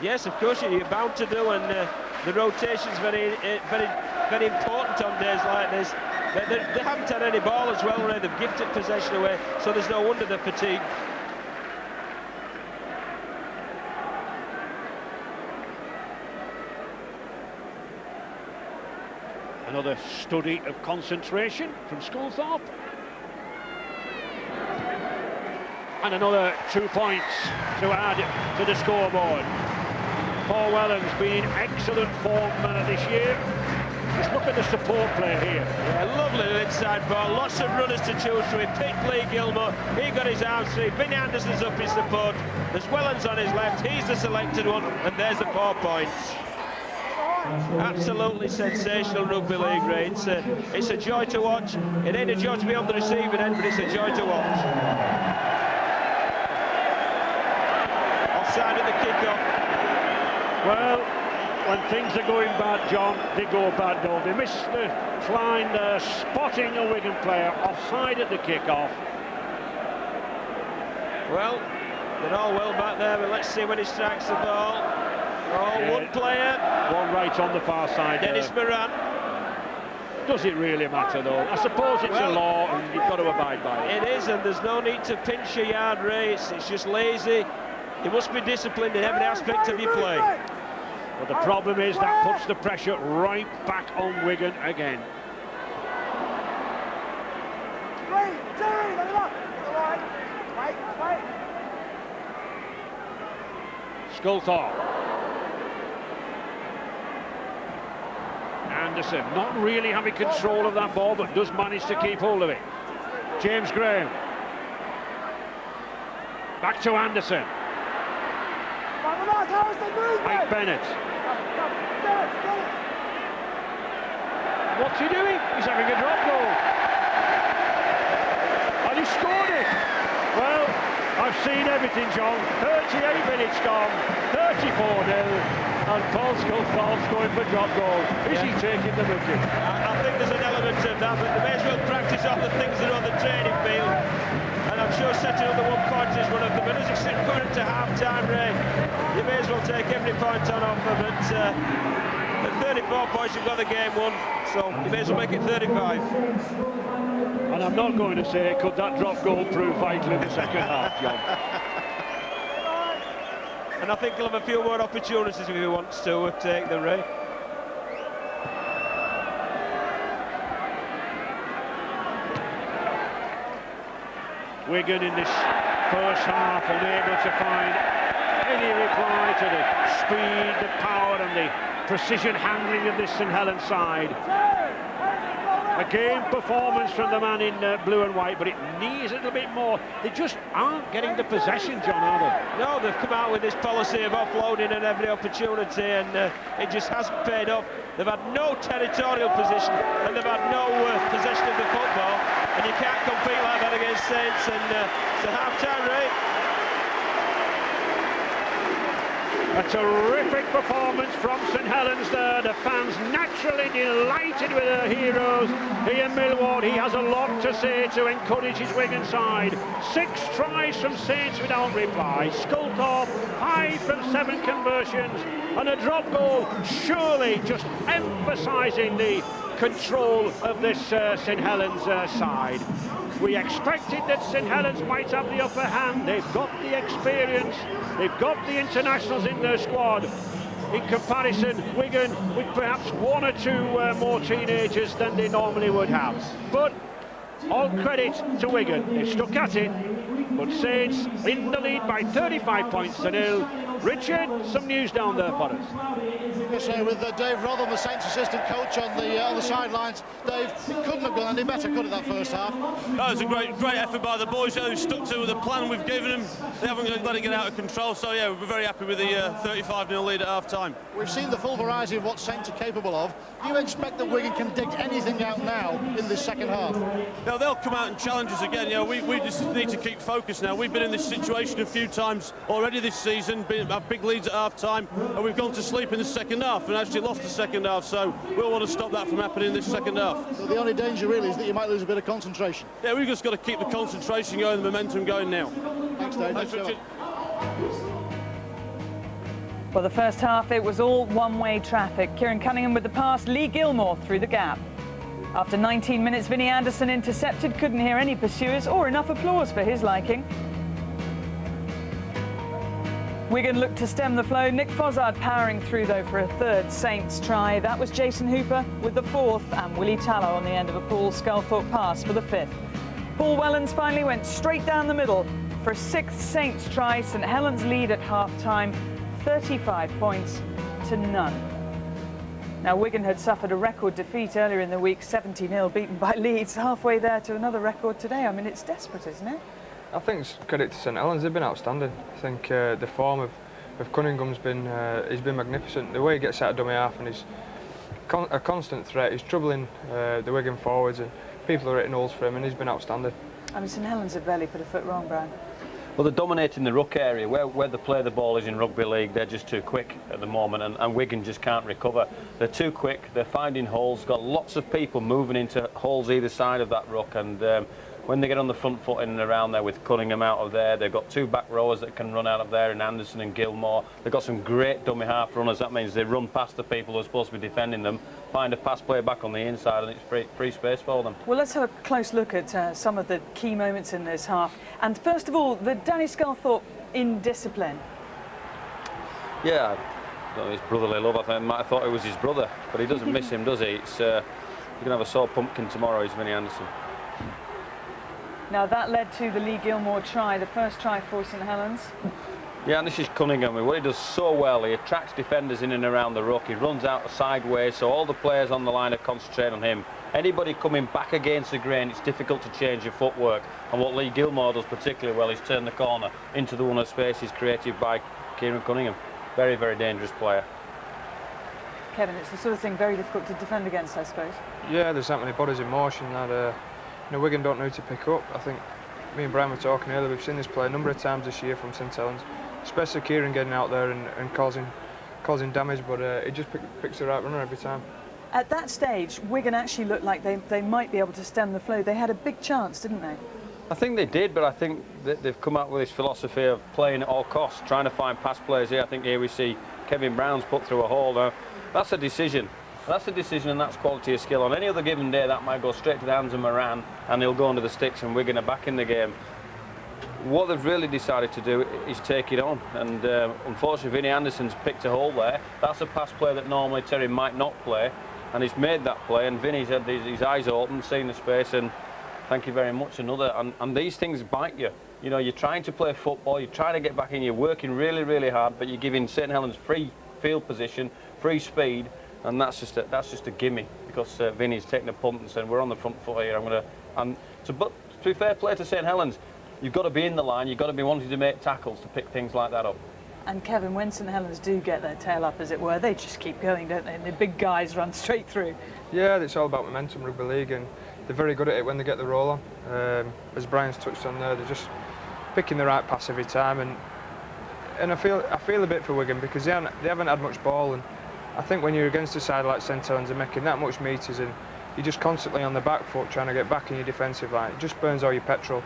Yes, of course, you're bound to do, and the rotation's very, very, very important on days like this. They haven't had any ball as well, Ray. They've gifted possession away, so there's no wonder they're fatigued. Another study of concentration from Sculthorpe. And another 2 points to add to the scoreboard. Paul Whelan's been in excellent form this year. Just look at the support play here. Yeah, lovely little inside ball. Lots of runners to choose from. He picked Lee Gilmore. He got his arms free. Vinnie Anderson's up his support. There's Whelans on his left. He's the selected one. And there's the 4 points. Absolutely sensational rugby league, Ray. It's a joy to watch. It ain't a joy to be on the receiving end, but it's a joy to watch. Offside at the kick-off. Well, when things are going bad, John, they go bad, don't they? Mr. Klein spotting a Wigan player offside at the kick-off. Well, they're all well back there, but let's see when he strikes the ball. Oh, yeah. One player. One right on the far side. Dennis Moran. Does it really matter, though? I suppose it's a law and you've got to abide by it. It is, and there's no need to pinch a yard race. It's just lazy. You must be disciplined in every aspect of your play. But the problem is that puts the pressure right back on Wigan again. Sculthorpe. Anderson not really having control of that ball, but does manage to keep hold of it. James Graham. Back to Anderson. Mike Bennett. What's he doing? He's having a drop goal. And he scored it. Well, I've seen everything, John. 38 minutes gone, 34-0. And Paul Sculthorpe's going for drop goal. Is he taking the wicket? I think there's an element of that, but they may as well practice off the things that are on the training field. And I'm sure setting up the 1 point is one of them. But as it's going into half-time, Ray, you may as well take every point on offer. But at 34 points, you've got the game won. So you may as well make it 35. And I'm not going to say, could that drop goal prove vital in the second half, John? And I think he'll have a few more opportunities if he wants to take the Ray. Wigan in this first half unable to find any reply to the speed, the power and the precision handling of this St Helens side. A game performance from the man in blue and white, but it needs a little bit more. They just aren't getting the possession, John, are they? No, they've come out with this policy of offloading at every opportunity, and it just hasn't paid off. They've had no territorial position, and they've had no possession of the football, and you can't compete like that against Saints, and it's a half-time, Ray. A terrific performance from St Helens there. The fans naturally delighted with their heroes. Ian Millward, he has a lot to say to encourage his Wigan side. 6 tries from Saints without reply. Sculthorpe, 5 from 7 conversions. And a drop goal, surely just emphasising the control of this St Helens side. We expected that St Helens might have the upper hand. They've got the experience, they've got the internationals in their squad. In comparison, Wigan with perhaps 1 or 2 more teenagers than they normally would have. But all credit to Wigan, they've stuck at it. But Saints in the lead by 35 points to 0. Richard, some news down there for us. Yes, with Dave Rotham, the Saints assistant coach, on the sidelines. Dave, it couldn't have gone any better, could it, that first half? That was a great effort by the boys who stuck to the plan we've given them. They haven't let it get out of control, so yeah, we're very happy with the 35-0 lead at half-time. We've seen the full variety of what Saints are capable of. Do you expect that Wigan can dig anything out now in this second half? Now, they'll come out and challenge us again. You know, we just need to keep focused now. We've been in this situation a few times already this season, had big leads at half-time, and we've gone to sleep in the second half and actually lost the second half, so we'll want to stop that from happening in this second half. So the only danger really is that you might lose a bit of concentration. Yeah, we've just got to keep the concentration going, the momentum going now. Thanks, Dave. Thanks, Richard. Well, the first half, it was all one-way traffic. Kieran Cunningham with the pass, Lee Gilmore through the gap. After 19 minutes, Vinnie Anderson intercepted, couldn't hear any pursuers or enough applause for his liking. Wigan looked to stem the flow. Nick Fozzard powering through, though, for a third Saints try. That was Jason Hooper with the fourth, and Willie Tallow on the end of a Paul Sculthorpe pass for the fifth. Paul Wellens finally went straight down the middle for a sixth Saints try. St Helens lead at half-time, 35 points to none. Now, Wigan had suffered a record defeat earlier in the week, 70-0, beaten by Leeds, halfway there to another record today. I mean, it's desperate, isn't it? I think it's credit to St Helens. They've been outstanding. I think the form of Cunningham's been he's been magnificent. The way he gets out of dummy half and he's a constant threat. He's troubling the Wigan forwards, and people are hitting holes for him, and he's been outstanding. I mean, St Helens have barely put a foot wrong, Brian. Well, they're dominating the ruck area. Where they play the ball is in rugby league. They're just too quick at the moment, and Wigan just can't recover. They're too quick. They're finding holes. Got lots of people moving into holes either side of that ruck, and when they get on the front foot in and around there with Cunningham out of there, they've got two back rowers that can run out of there in Anderson and Gilmore. They've got some great dummy half runners. That means they run past the people who are supposed to be defending them, find a pass play back on the inside, and it's free space for them. Well, let's have a close look at some of the key moments in this half. And first of all, the Danny Sculthorpe indiscipline. Yeah, his brotherly love. I think might have thought it was his brother, but he doesn't miss him, does he? It's you're going to have a sore pumpkin tomorrow, is Vinnie Anderson. Now, that led to the Lee Gilmore try, the first try for St Helens. Yeah, and this is Cunningham. What he does so well, he attracts defenders in and around the ruck. He runs out sideways, so all the players on the line are concentrating on him. Anybody coming back against the grain, it's difficult to change your footwork. And what Lee Gilmore does particularly well is turn the corner into the one of spaces created by Kieran Cunningham. Very, very dangerous player. Kevin, it's the sort of thing very difficult to defend against, I suppose. Yeah, there's that many bodies in motion that Wigan don't know who to pick up. I think me and Brian were talking earlier, we've seen this play a number of times this year from St Helens, especially Kieran getting out there and causing damage, but he just picks the right runner every time. At that stage, Wigan actually looked like they might be able to stem the flow. They had a big chance, didn't they? I think they did, but I think that they've come up with this philosophy of playing at all costs, trying to find pass players here. I think here we see Kevin Brown's put through a hole. Now, that's a decision. That's a decision, and that's quality of skill. On any other given day, that might go straight to the hands of Moran, and he'll go under the sticks, and Wigan are back in the game. What they've really decided to do is take it on, and unfortunately, Vinnie Anderson's picked a hole there. That's a pass play that normally Terry might not play, and he's made that play, and Vinnie's had his eyes open, seen the space, and thank you very much, another. And these things bite you. You know, you're trying to play football, you're trying to get back in, you're working really, really hard, but you're giving St Helens free field position, free speed, and that's just a gimme, because Vinnie's taken a punt and said, we're on the front foot here, but to be fair play to St Helens, you've got to be in the line, you've got to be wanting to make tackles to pick things like that up. And Kevin, when St Helens do get their tail up, as it were, they just keep going, don't they? And the big guys run straight through. Yeah, it's all about momentum, rugby league, and they're very good at it when they get the roll on. As Brian's touched on there, they're just picking the right pass every time, and I feel a bit for Wigan, because they haven't had much ball, and I think when you're against a side like St Helens and making that much metres, and you're just constantly on the back foot trying to get back in your defensive line, it just burns all your petrol.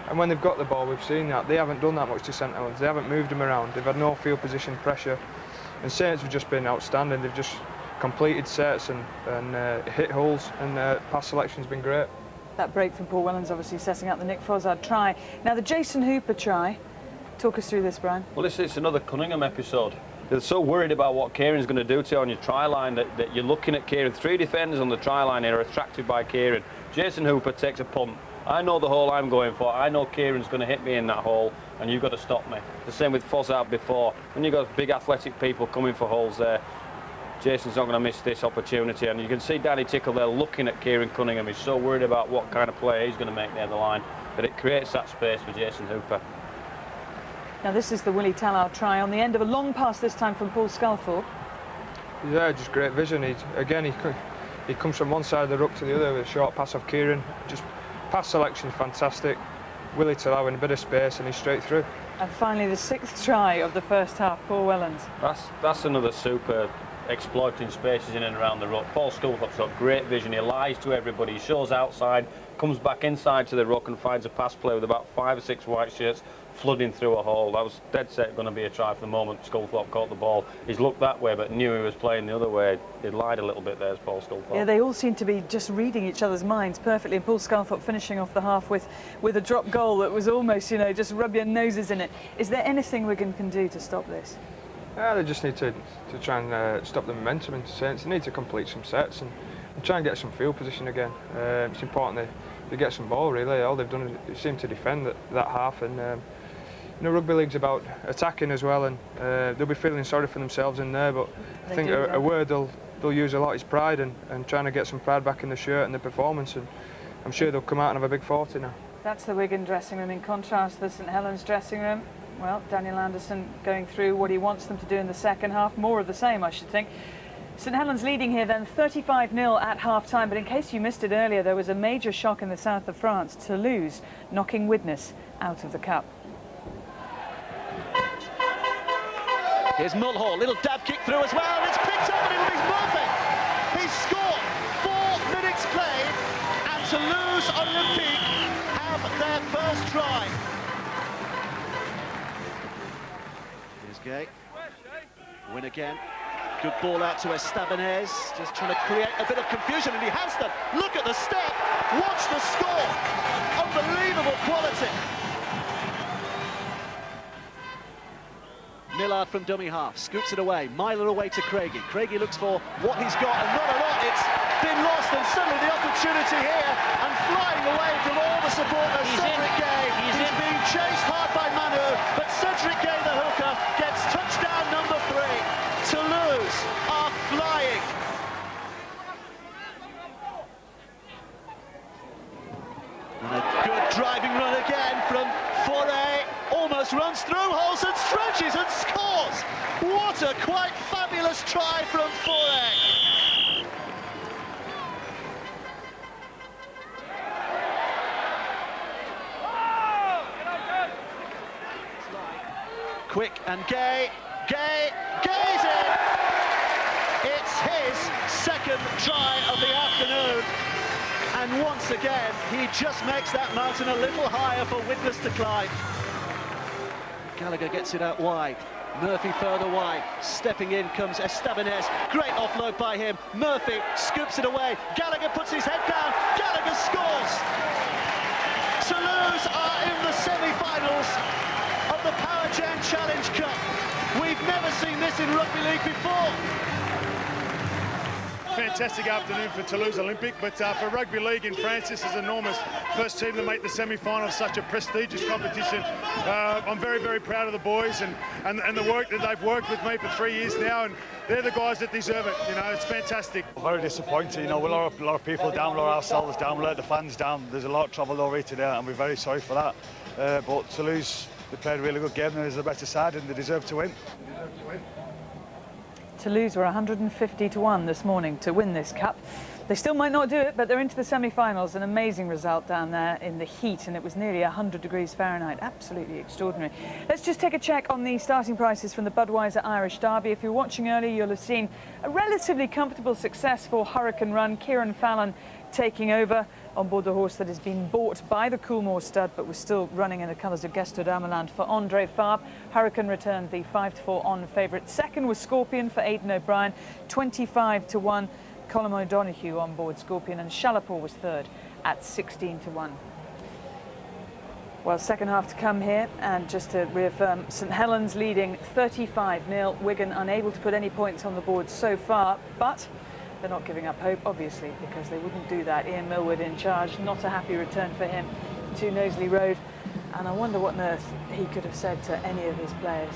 And when they've got the ball, we've seen that they haven't done that much to St Helens. They haven't moved them around. They've had no field position pressure, and Saints have just been outstanding. They've just completed sets and hit holes, and pass selection's been great. That break from Paul Wellens obviously setting up the Nick Fozzard try. Now the Jason Hooper try. Talk us through this, Brian. Well, it's another Cunningham episode. They're so worried about what Kieran's going to do to you on your try line that you're looking at Kieran. 3 defenders on the try line here are attracted by Kieran. Jason Hooper takes a punt, I know the hole I'm going for. I know Kieran's going to hit me in that hole, and you've got to stop me. The same with Fozzard before. When you've got big athletic people coming for holes there, Jason's not going to miss this opportunity. And you can see Danny Tickle there looking at Kieran Cunningham. He's so worried about what kind of play he's going to make near the line, but it creates that space for Jason Hooper. Now this is the Willie Tallard try on the end of a long pass this time from Paul Sculthorpe. Yeah, just great vision. He comes from one side of the ruck to the other with a short pass off Kieran. Just pass selection fantastic. Willie Tallard in a bit of space and he's straight through. And finally the 6th try of the first half, Paul Wellens. That's another super exploiting spaces in and around the ruck. Paul Sculthorpe's got great vision. He lies to everybody. He shows outside, comes back inside to the ruck and finds a pass play with about 5 or 6 white shirts flooding through a hole. That was dead set going to be a try for the moment Sculthorpe caught the ball. He's looked that way but knew he was playing the other way. He lied a little bit there, as Paul Sculthorpe. Yeah, they all seem to be just reading each other's minds perfectly, and Paul Sculthorpe finishing off the half with a drop goal that was almost, you know, just rub your noses in it. Is there anything Wigan can do to stop this? Yeah, they just need to try and stop the momentum into Saints. They need to complete some sets and try and get some field position again. It's important they get some ball, really. All they've done is seem to defend that half, and you know, rugby league's about attacking as well, and they'll be feeling sorry for themselves in there, but I think a word they'll use a lot is pride, and trying to get some pride back in the shirt and the performance, and I'm sure they'll come out and have a big 40 now. That's the Wigan dressing room. In contrast, the St Helens dressing room, well, Daniel Anderson going through what he wants them to do in the second half. More of the same, I should think. St Helens leading here then 35-0 at half-time, but in case you missed it earlier, there was a major shock in the south of France. Toulouse knocking Widnes out of the cup. Here's Mulhall, little dab kick through as well, and it's picked up and it was Murphy. He's scored, 4 minutes played, and Toulouse Olympique have their first try. Here's Gay, win again. Good ball out to Estabanez, just trying to create a bit of confusion, and he has done. Look at the step, watch the score, unbelievable quality. Millard from dummy half, scoops it away, miler away to Craigie. Craigie looks for what he's got, and not a lot, it's been lost, and suddenly the opportunity here, and flying away from all the supporters, Cedric Gay. He's being chased hard by Manu, but Cedric Gay, the hooker, gets touchdown number 3. Toulouse are flying. And a good driving run again from Foray. Almost runs through holes and stretches and scores. What a quite fabulous try from Foray. Quick and Gay. Gay's in. It's his second try of the afternoon. And once again, he just makes that mountain a little higher for Widnes to climb. Gallagher gets it out wide. Murphy further wide. Stepping in comes Estabanez. Great offload by him. Murphy scoops it away. Gallagher puts his head down. Gallagher scores. Toulouse are in the semi-finals of the Power Gen Challenge Cup. We've never seen this in rugby league before. Fantastic afternoon for Toulouse Olympique, but for rugby league in France, this is enormous. First team to make the semi-final of such a prestigious competition. I'm very, very proud of the boys and the work that they've worked with me for 3 years now, and they're the guys that deserve it. You know, it's fantastic. Very disappointing. You know, we let a lot of people down, we let ourselves down, we let the fans down. There's a lot of trouble over here today, and we're very sorry for that. But Toulouse, they played a really good game, and they're the better side, and they deserve to win. Toulouse were 150 to 1 this morning to win this cup. They still might not do it, but they're into the semi-finals. An amazing result down there in the heat, and it was nearly 100 degrees Fahrenheit. Absolutely extraordinary. Let's just take a check on the starting prices from the Budweiser Irish Derby. If you're watching earlier, you'll have seen a relatively comfortable success for Hurricane Run. Kieran Fallon taking over on board the horse that has been bought by the Coolmore stud, but was still running in the colours of Gesto d'Ameland for Andre Fabre. Hurricane returned the 5-4 on favourite. Second was Scorpion for Aidan O'Brien, 25 to 1. Colin O'Donoghue on board Scorpion, and Shalapur was third at 16 to 1. Well, second half to come here, and just to reaffirm, St Helens leading 35-0. Wigan unable to put any points on the board so far, but They're not giving up hope, obviously, because they wouldn't do that. Ian Millward in charge, not a happy return for him to Knowsley Road. And I wonder what on earth he could have said to any of his players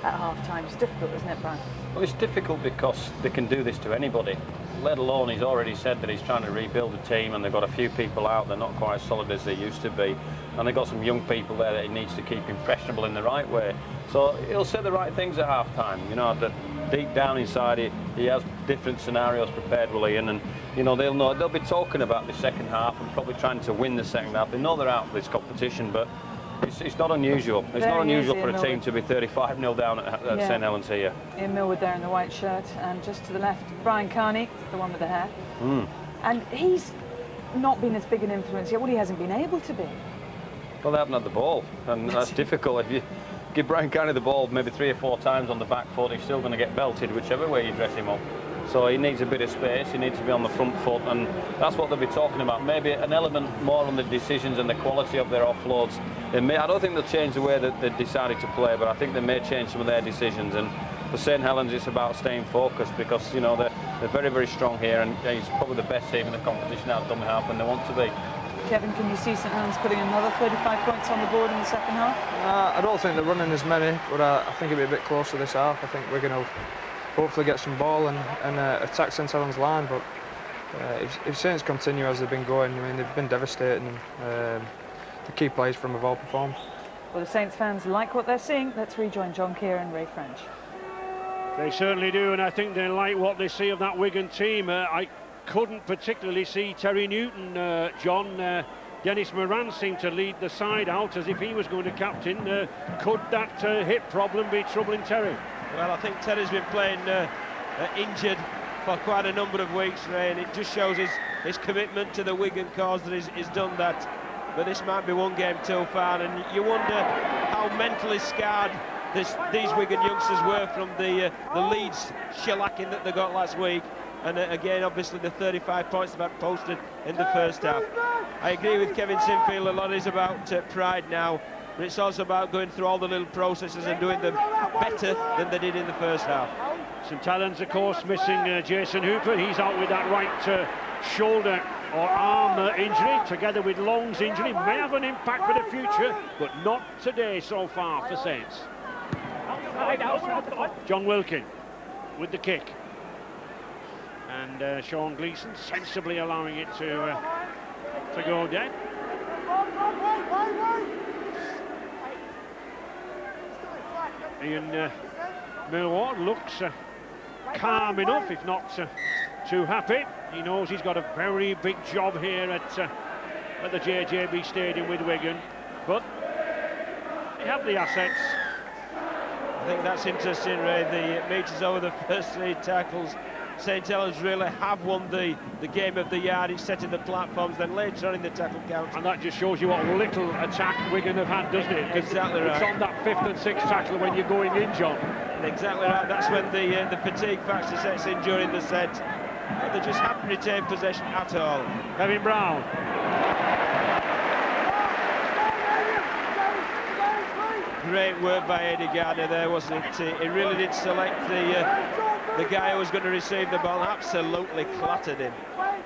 at half-time. It's difficult, isn't it, Brian? Well, it's difficult because they can do this to anybody, let alone he's already said that he's trying to rebuild the team, and they've got a few people out, they're not quite as solid as they used to be, and they've got some young people there that he needs to keep impressionable in the right way. So he'll say the right things at half-time, you know, that deep down inside he has different scenarios prepared, will Ian, and you know, they'll be talking about the second half and probably trying to win the second half. They know they're out of this competition, but it's not unusual. It's not unusual for a team to be 35-0 down at St Helens here. Ian Millward there in the white shirt, and just to the left, Brian Carney, the one with the hair. And he's not been as big an influence yet. Well, he hasn't been able to be. Well, they haven't had the ball, and that's difficult. If you give Brian Carney the ball maybe 3 or 4 times on the back foot, he's still going to get belted whichever way you dress him up. So he needs a bit of space, he needs to be on the front foot, and that's what they'll be talking about. Maybe an element more on the decisions and the quality of their offloads. I don't think they'll change the way that they decided to play, but I think they may change some of their decisions. And for St Helens, it's about staying focused, because you know they're very, very strong here, and it's probably the best team in the competition out of dummy half, and they want to be. Kevin, can you see St Helens putting another 35 points on the board in the second half? I don't think they're running as many, but I think it'll be a bit closer this half. I think we're going to hopefully get some ball and attack St Helens' line, but if Saints continue as they've been going, I mean, they've been devastating, and the key players from have all performed. Well, the Saints fans like what they're seeing. Let's rejoin John Keir and Ray French. They certainly do, and I think they like what they see of that Wigan team. I couldn't particularly see Terry Newton, John. Dennis Moran seemed to lead the side out as if he was going to captain. Could that hip problem be troubling Terry? Well, I think Terry's been playing injured for quite a number of weeks, Ray, and it just shows his commitment to the Wigan cause that he's done that. But this might be one game too far, and you wonder how mentally scarred these Wigan youngsters were from the Leeds shellacking that they got last week. And again, obviously, the 35 points they've posted in the first half. I agree with Kevin Sinfield, a lot is about pride now, but it's also about going through all the little processes and doing them better than they did in the first half. St Helens, of course, missing Jason Hooper. He's out with that right shoulder or arm injury, together with Long's injury. May have an impact for the future, but not today so far for Saints. John Wilkin with the kick. And Sean Gleeson sensibly allowing it to go dead. Ian Millward looks calm enough, if not too happy. He knows he's got a very big job here at the JJB Stadium with Wigan, but they have the assets. I think that's interesting, Ray. The meters over the first 3 tackles. St Helens really have won the game of the yard. It's setting the platforms, then later on in the tackle count. And that just shows you what little attack Wigan have had, doesn't it? Exactly right. It's on that 5th and 6th tackle when you're going in, John. Exactly right. That's when the fatigue factor sets in during the set. But they just haven't retained possession at all. Kevin Brown. Great work by Eddie Gardner there, wasn't it? He really did select the guy who was going to receive the ball, absolutely clattered him.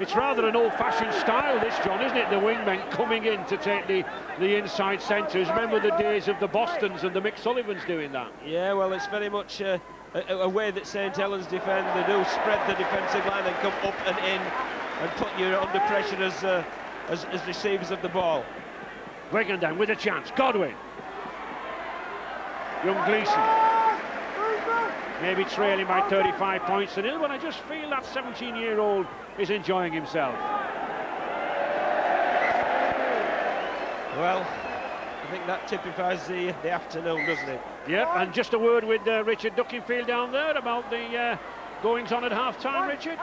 It's rather an old-fashioned style, this, John, isn't it? The wingmen coming in to take the inside centres. Remember the days of the Bostons and the Mick Sullivans doing that? Yeah, well, it's very much a way that St Helens defend. They do spread the defensive line and come up and in and put you under pressure as receivers of the ball. Wigan then with a chance. Godwin. Young Gleeson. Maybe trailing by 35 points to nil, but I just feel that 17-year-old is enjoying himself. Well, I think that typifies the afternoon, doesn't it? Yep, and just a word with Richard Duckingfield down there about the goings-on at half-time, Richard.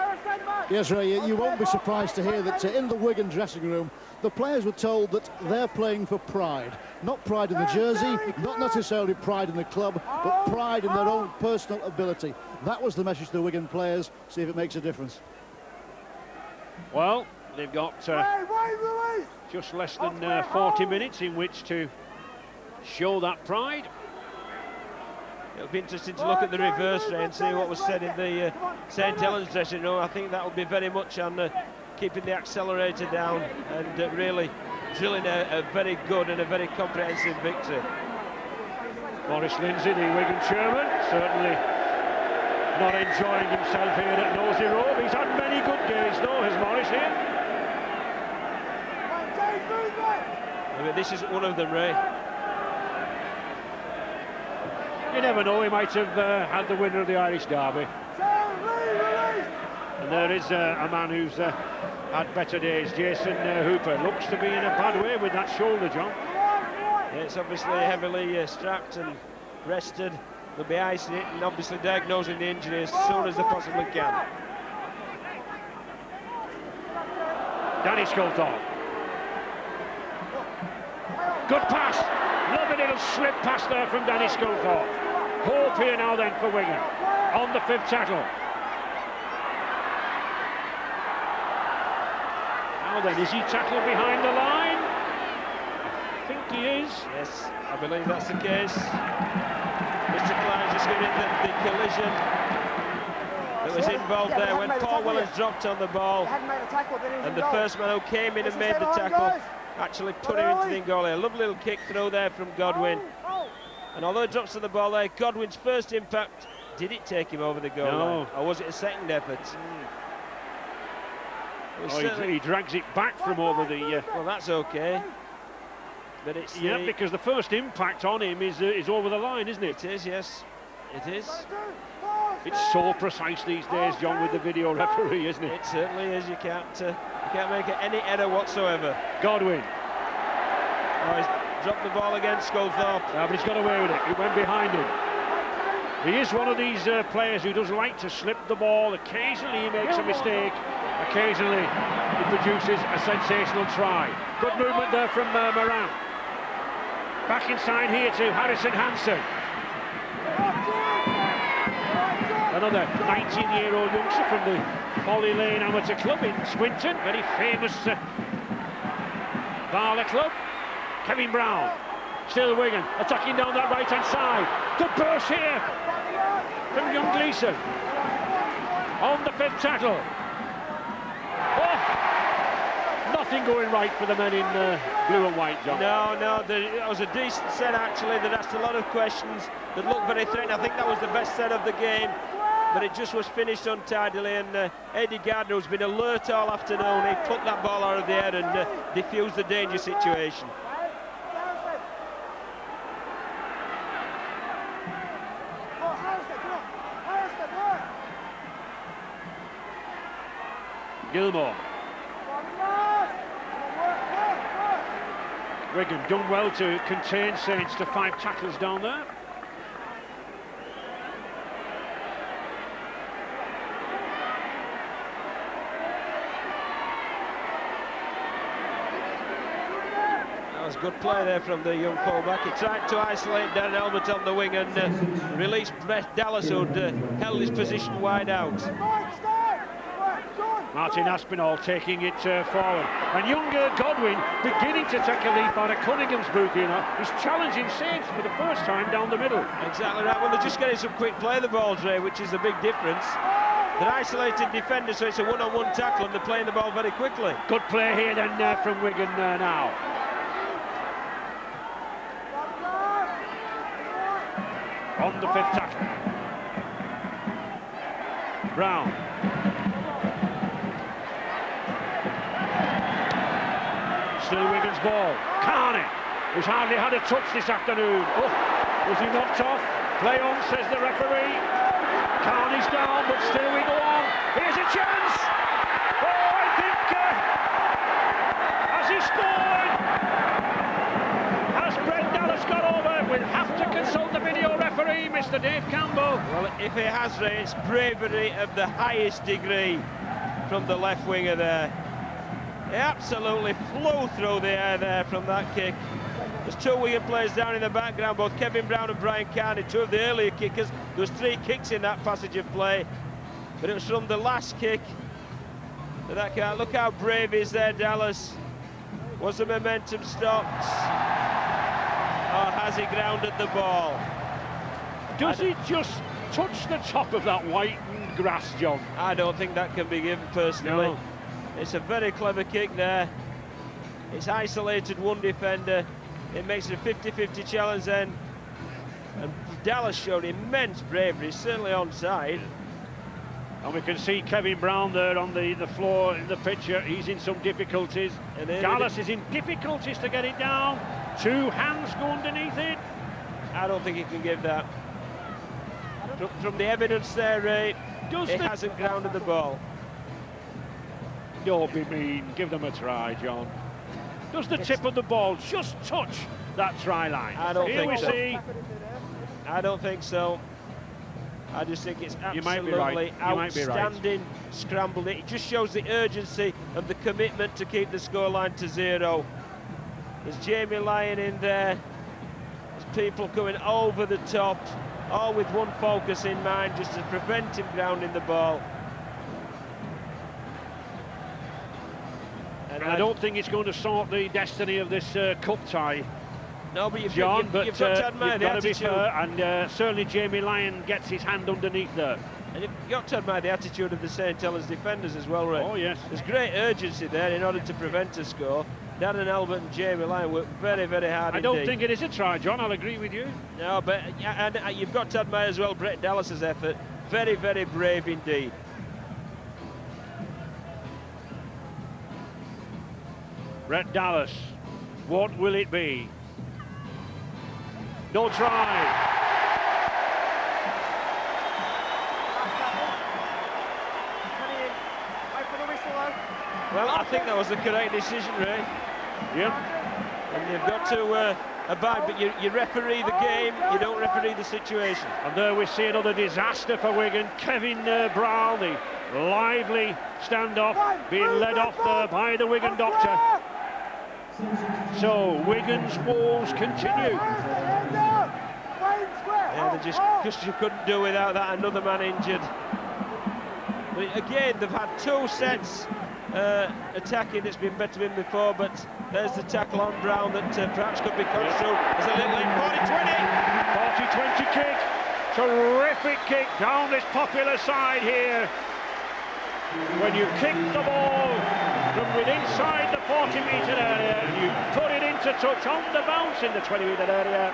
Yes, Ray, you won't be surprised to hear that in the Wigan dressing room, the players were told that they're playing for pride. Not pride in the jersey, not necessarily pride in the club, but pride in their own personal ability. That was the message to the Wigan players. See if it makes a difference. Well, they've got just less than 40 minutes in which to show that pride. It'll be interesting to look at the reverse Ray and see what was said in the St Helens dressing room. I think that will be very much on keeping the accelerator down and really drilling a very good and a very comprehensive victory. Maurice Lindsay, the Wigan chairman, certainly not enjoying himself here at Knowsley Road. He's had many good days though, has Maurice here. I mean, this isn't one of them, Ray. You never know, he might have had the winner of the Irish Derby. And there is a man who's had better days, Jason Hooper. Looks to be in a bad way with that shoulder, John. Yeah, it's obviously heavily strapped and rested. They'll be icing it and obviously diagnosing the injury as soon as they possibly can. Danny Sculthorpe. Good pass. Lovely little slip pass there from Danny Sculthorpe. Hope here now then for Wigan. On the 5th tackle. Now then, is he tackled behind the line? I think he is. Yes, I believe that's the case. Mr. Klein's just giving it the collision that was involved there when Paul Wellens dropped on the ball. And the first man who came in and made the tackle actually put him into the goal. A lovely little kick through there from Godwin. And although he drops to the ball there, Godwin's first impact, did it take him over the goal line? Or was it a second effort? He drags it back from over the... Well, that's okay. But it's... Yeah, because the first impact on him is over the line, isn't it? It is, yes. It is. It's so precise these days, John, with the video referee, isn't it? It certainly is. You can't make any error whatsoever. Godwin. Oh, he's dropped the ball against Sculthorpe. Yeah, but he's got away with it. He went behind him. He is one of these players who does like to slip the ball. Occasionally he makes a mistake. Occasionally he produces a sensational try. Good movement there from Moran. Back inside here to Harrison Hansen. Another 19-year-old youngster from the Folly Lane Amateur Club in Swinton. Very famous Barler club. Kevin Brown. Still Wigan, attacking down that right-hand side. Good burst here from young Gleeson. On the 5th tackle. Oh, nothing going right for the men in blue and white, John. No, it was a decent set actually that asked a lot of questions, that looked very threatening. I think that was the best set of the game, but it just was finished untidily, and Eddie Gardner, who's been alert all afternoon, he plucked that ball out of the air and diffused the danger situation. Gilmore. Wigan done well to contain Saints to 5 tackles down there. That was good play there from the young fullback. He tried to isolate Darren Elbert on the wing and release Brett Dallas, who'd held his position wide out. Martin Aspinall taking it forward. And younger Godwin beginning to take a leap out of Cunningham's boot, you know. He's challenging Saints for the first time down the middle. Exactly right. Well, they're just getting some quick play the balls, Ray, which is the big difference. They're isolating defenders, so it's a one-on-one tackle, and they're playing the ball very quickly. Good play here then from Wigan now. On the 5th tackle. Brown. Still Wigan's ball. Carney, who's hardly had a touch this afternoon. Oh, was he knocked off? Play on, says the referee. Carney's down, but still we go on. Here's a chance. Oh, I think... has he scored? Has Brett Dallas got over? We'll have to consult the video referee, Mr. Dave Campbell. Well, if he has, Ray, it's bravery of the highest degree from the left winger there. He absolutely flew through the air there from that kick. There's 2 Wigan players down in the background, both Kevin Brown and Brian Carney, 2 of the earlier kickers. There was 3 kicks in that passage of play, but it was from the last kick that guy. Look how brave he is there, Dallas. Was the momentum stopped? Or has he grounded the ball? Does he just touch the top of that whitened grass, John? I don't think that can be given personally. No. It's a very clever kick there. It's isolated one defender. It makes it a 50-50 challenge then. And Dallas showed immense bravery, certainly onside. And we can see Kevin Brown there on the floor in the picture. He's in some difficulties. And Dallas is in difficulties to get it down. Two hands go underneath it. I don't think he can give that. From the evidence there, Ray, it hasn't grounded the ball. Don't be mean. Give them a try, John. Does the tip of the ball just touch that try line? I don't Here think we so. see. I don't think so. I just think it's absolutely outstanding scramble. It just shows the urgency and the commitment to keep the scoreline to 0. There's Jamie Lyon in there. There's people coming over the top, all with one focus in mind, just to prevent him grounding the ball. And I don't think it's going to sort the destiny of this cup tie. No, but you've got to admire the attitude. And certainly Jamie Lyon gets his hand underneath there. And you've got to admire the attitude of the St. Helens defenders as well, Ray. Oh, yes. There's great urgency there in order to prevent a score. Dan and Albert and Jamie Lyon work very, very hard indeed. I don't think it is a try, John. I'll agree with you. No, but and you've got to admire as well Brett Dallas's effort. Very, very brave indeed. Brett Dallas, what will it be? No try. Well, I think that was the correct decision, Ray. Yep. And you've got to abide, but you referee the game, you don't referee the situation. And there we see another disaster for Wigan. Kevin Brown, the lively standoff, being led off there by the Wigan doctor. So Wigan's woes continue. Yeah, they you couldn't do without that. Another man injured. But again, they've had 2 sets attacking that's been better than before, but there's the tackle on Brown that perhaps could be construed as a little late. 40-20 kick. Terrific kick down this popular side here. When you kick the ball from within inside the 40-metre area and you put it into touch on the bounce in the 20-metre area,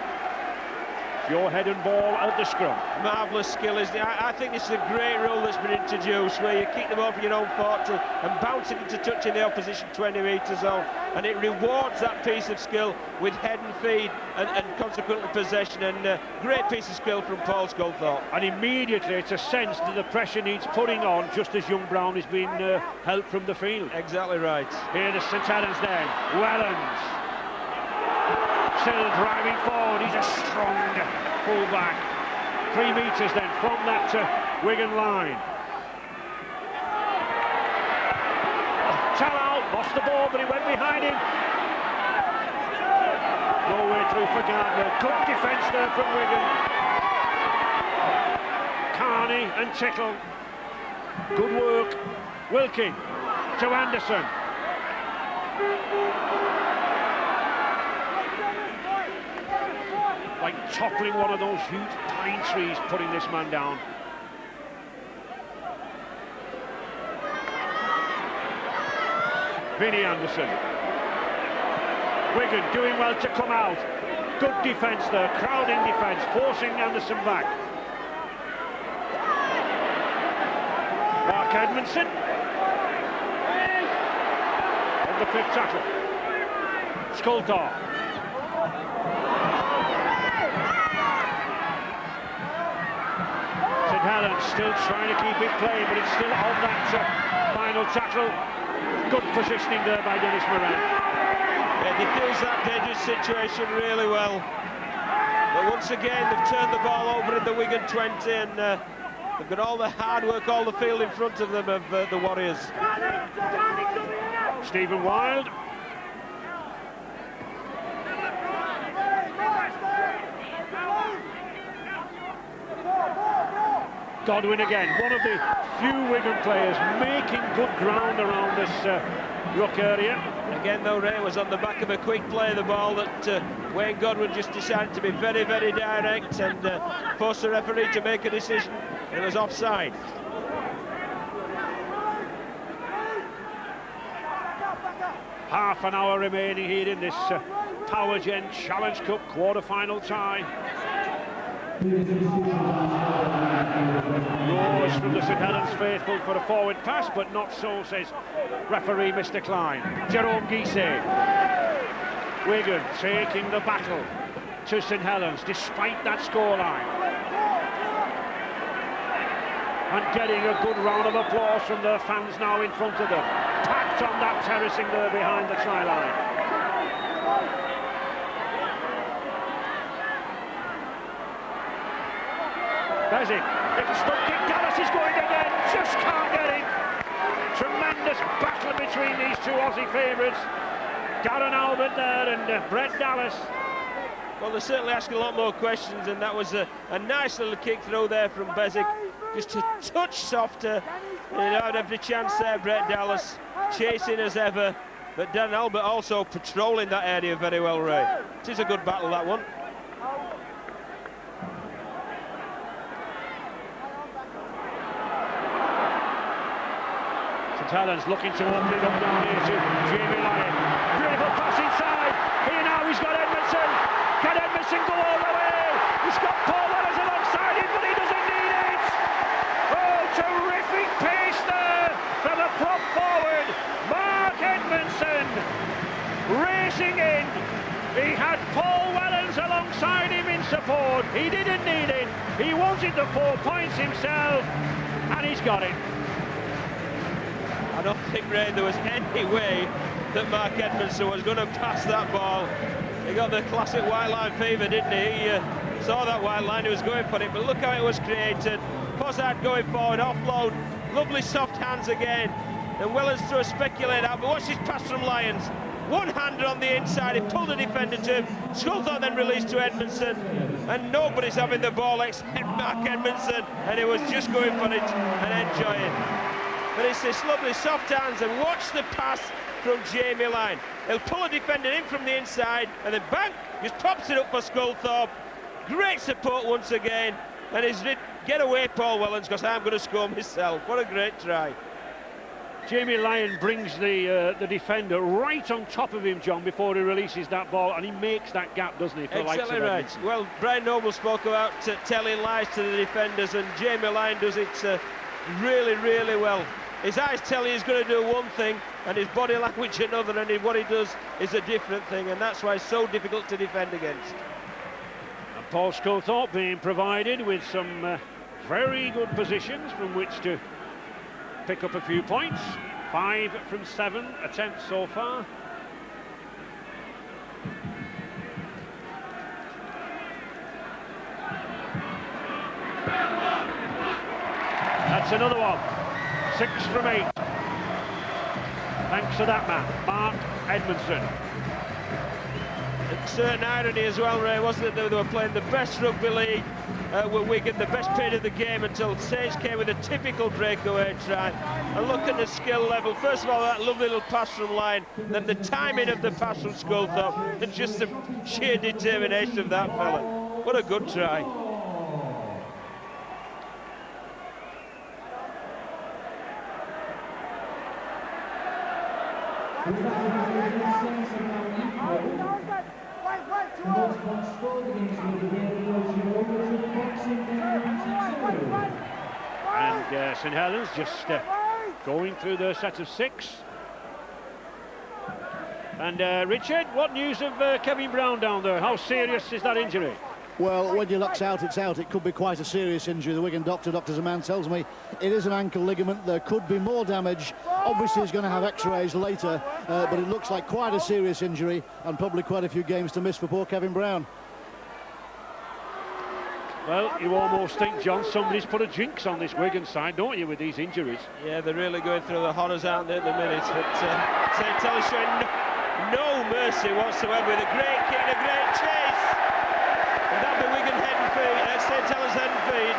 your head and ball at the scrum. Marvellous skill, isn't it? I think this is a great rule that's been introduced where you kick the ball from your own 40 and bounce it into touch in the opposition 20-metre zone, and it rewards that piece of skill with head and feet and consequently possession, and great piece of skill from Paul Sculthorpe. And immediately it's a sense that the pressure needs putting on just as young Brown is being helped from the field. Exactly right. Here the St Helens then, Wellens. Still driving forward, he's a strong full-back. 3 metres then from that Wigan line. Tallow lost the ball, but he went behind him. No way through for Gardner. Good defence there from Wigan. Carney and Tickle. Good work. Wilkie to Anderson. Like toppling one of those huge pine trees, putting this man down. Vinnie Anderson. Wigan doing well to come out. Good defence there, crowding defence, forcing Anderson back. Mark Edmondson. On the 5th tackle. Sculthorpe. St Helens still trying to keep it playing, but it's still on that final tackle. Good positioning there by Dennis Moran. Yeah, they defuse that dangerous situation really well. But once again, they've turned the ball over in the Wigan 20, and they've got all the hard work, all the field in front of them of the Warriors. Stephen Wild. Godwin again, one of the few Wigan players making good ground around this ruck area. Again, though, Ray was on the back of a quick play of the ball that Wayne Godwin just decided to be very, very direct and forced the referee to make a decision. It was offside. Half an hour remaining here in this Power Gen Challenge Cup quarter-final tie. Roars from the St Helens faithful for a forward pass, but not so, says referee Mr Klein. Jerome Guisset. Wigan taking the battle to St Helens despite that scoreline. And getting a good round of applause from their fans now in front of them. Packed on that terracing there behind the try line. Bezic, it's stuck kick, Dallas is going again, just can't get it. Tremendous battle between these two Aussie favourites. Darren Albert there and Brett Dallas. Well, they're certainly asking a lot more questions, and that was a nice little kick throw there from Bezic. Just a touch softer. He had every chance there, Brett Dallas, chasing as ever. But Darren Albert also patrolling that area very well, Ray. It is a good battle, that one. St Helens looking to open it up down here to Jamie Lyon. Beautiful pass inside. Here now he's got Edmondson. Can Edmondson go all the way? He's got Paul Wells alongside him, but he doesn't need it. Oh, terrific pace there from a prop forward, Mark Edmondson, racing in. He had Paul Wellens alongside him in support. He didn't need it. He wanted the 4 points himself, and he's got it. I don't think, Ray, there was any way that Mark Edmondson was going to pass that ball. He got the classic white line fever, didn't he? He saw that white line, he was going for it, but look how it was created. Pozzard going forward, offload, lovely soft hands again. And Wellens threw a speculate out, but watch this pass from Lyons. One-hander on the inside, he pulled the defender to him. Sculthorpe then released to Edmondson, and nobody's having the ball except Mark Edmondson, and he was just going for it and enjoying. But it's this lovely soft hands, and watch the pass from Jamie Lyon. He'll pull a defender in from the inside, and then bang, just pops it up for Sculthorpe. Great support once again, and he's get away, Paul Wellens, because I'm going to score myself. What a great try. Jamie Lyon brings the defender right on top of him, John, before he releases that ball, and he makes that gap, doesn't he, for exactly the likes of right. Edmondson. Well, Brian Noble spoke about telling lies to the defenders, and Jamie Lyon does it really, really well. His eyes tell you he's going to do one thing, and his body language another, and what he does is a different thing, and that's why it's so difficult to defend against. And Paul Sculthorpe being provided with some very good positions from which to pick up a few points. 5 from 7 attempts so far. That's another one. 6 from 8. Thanks to that man, Mark Edmondson. A certain irony as well, Ray, wasn't it? They were playing the best rugby league with Wigan, the best period of the game, until Saints came with a typical breakaway try. And look at the skill level. First of all, that lovely little pass from Lyon, then the timing of the pass from Sculthorpe, and just the sheer determination of that fella. What a good try. And St Helens just going through their set of 6. And Richard, what news of Kevin Brown down there? How serious is that injury? Well, when your luck's out, it's out. It could be quite a serious injury. The Wigan Dr. Zaman tells me it is an ankle ligament. There could be more damage. Obviously, he's going to have x-rays later, but it looks like quite a serious injury and probably quite a few games to miss for poor Kevin Brown. Well, you almost think, John, somebody's put a jinx on this Wigan side, don't you, with these injuries? Yeah, they're really going through the horrors, aren't they, at the minute? But St Helens showing no mercy whatsoever, with a great kick and a great chase. And that'll be Wigan head and feet, St Helens head and feet.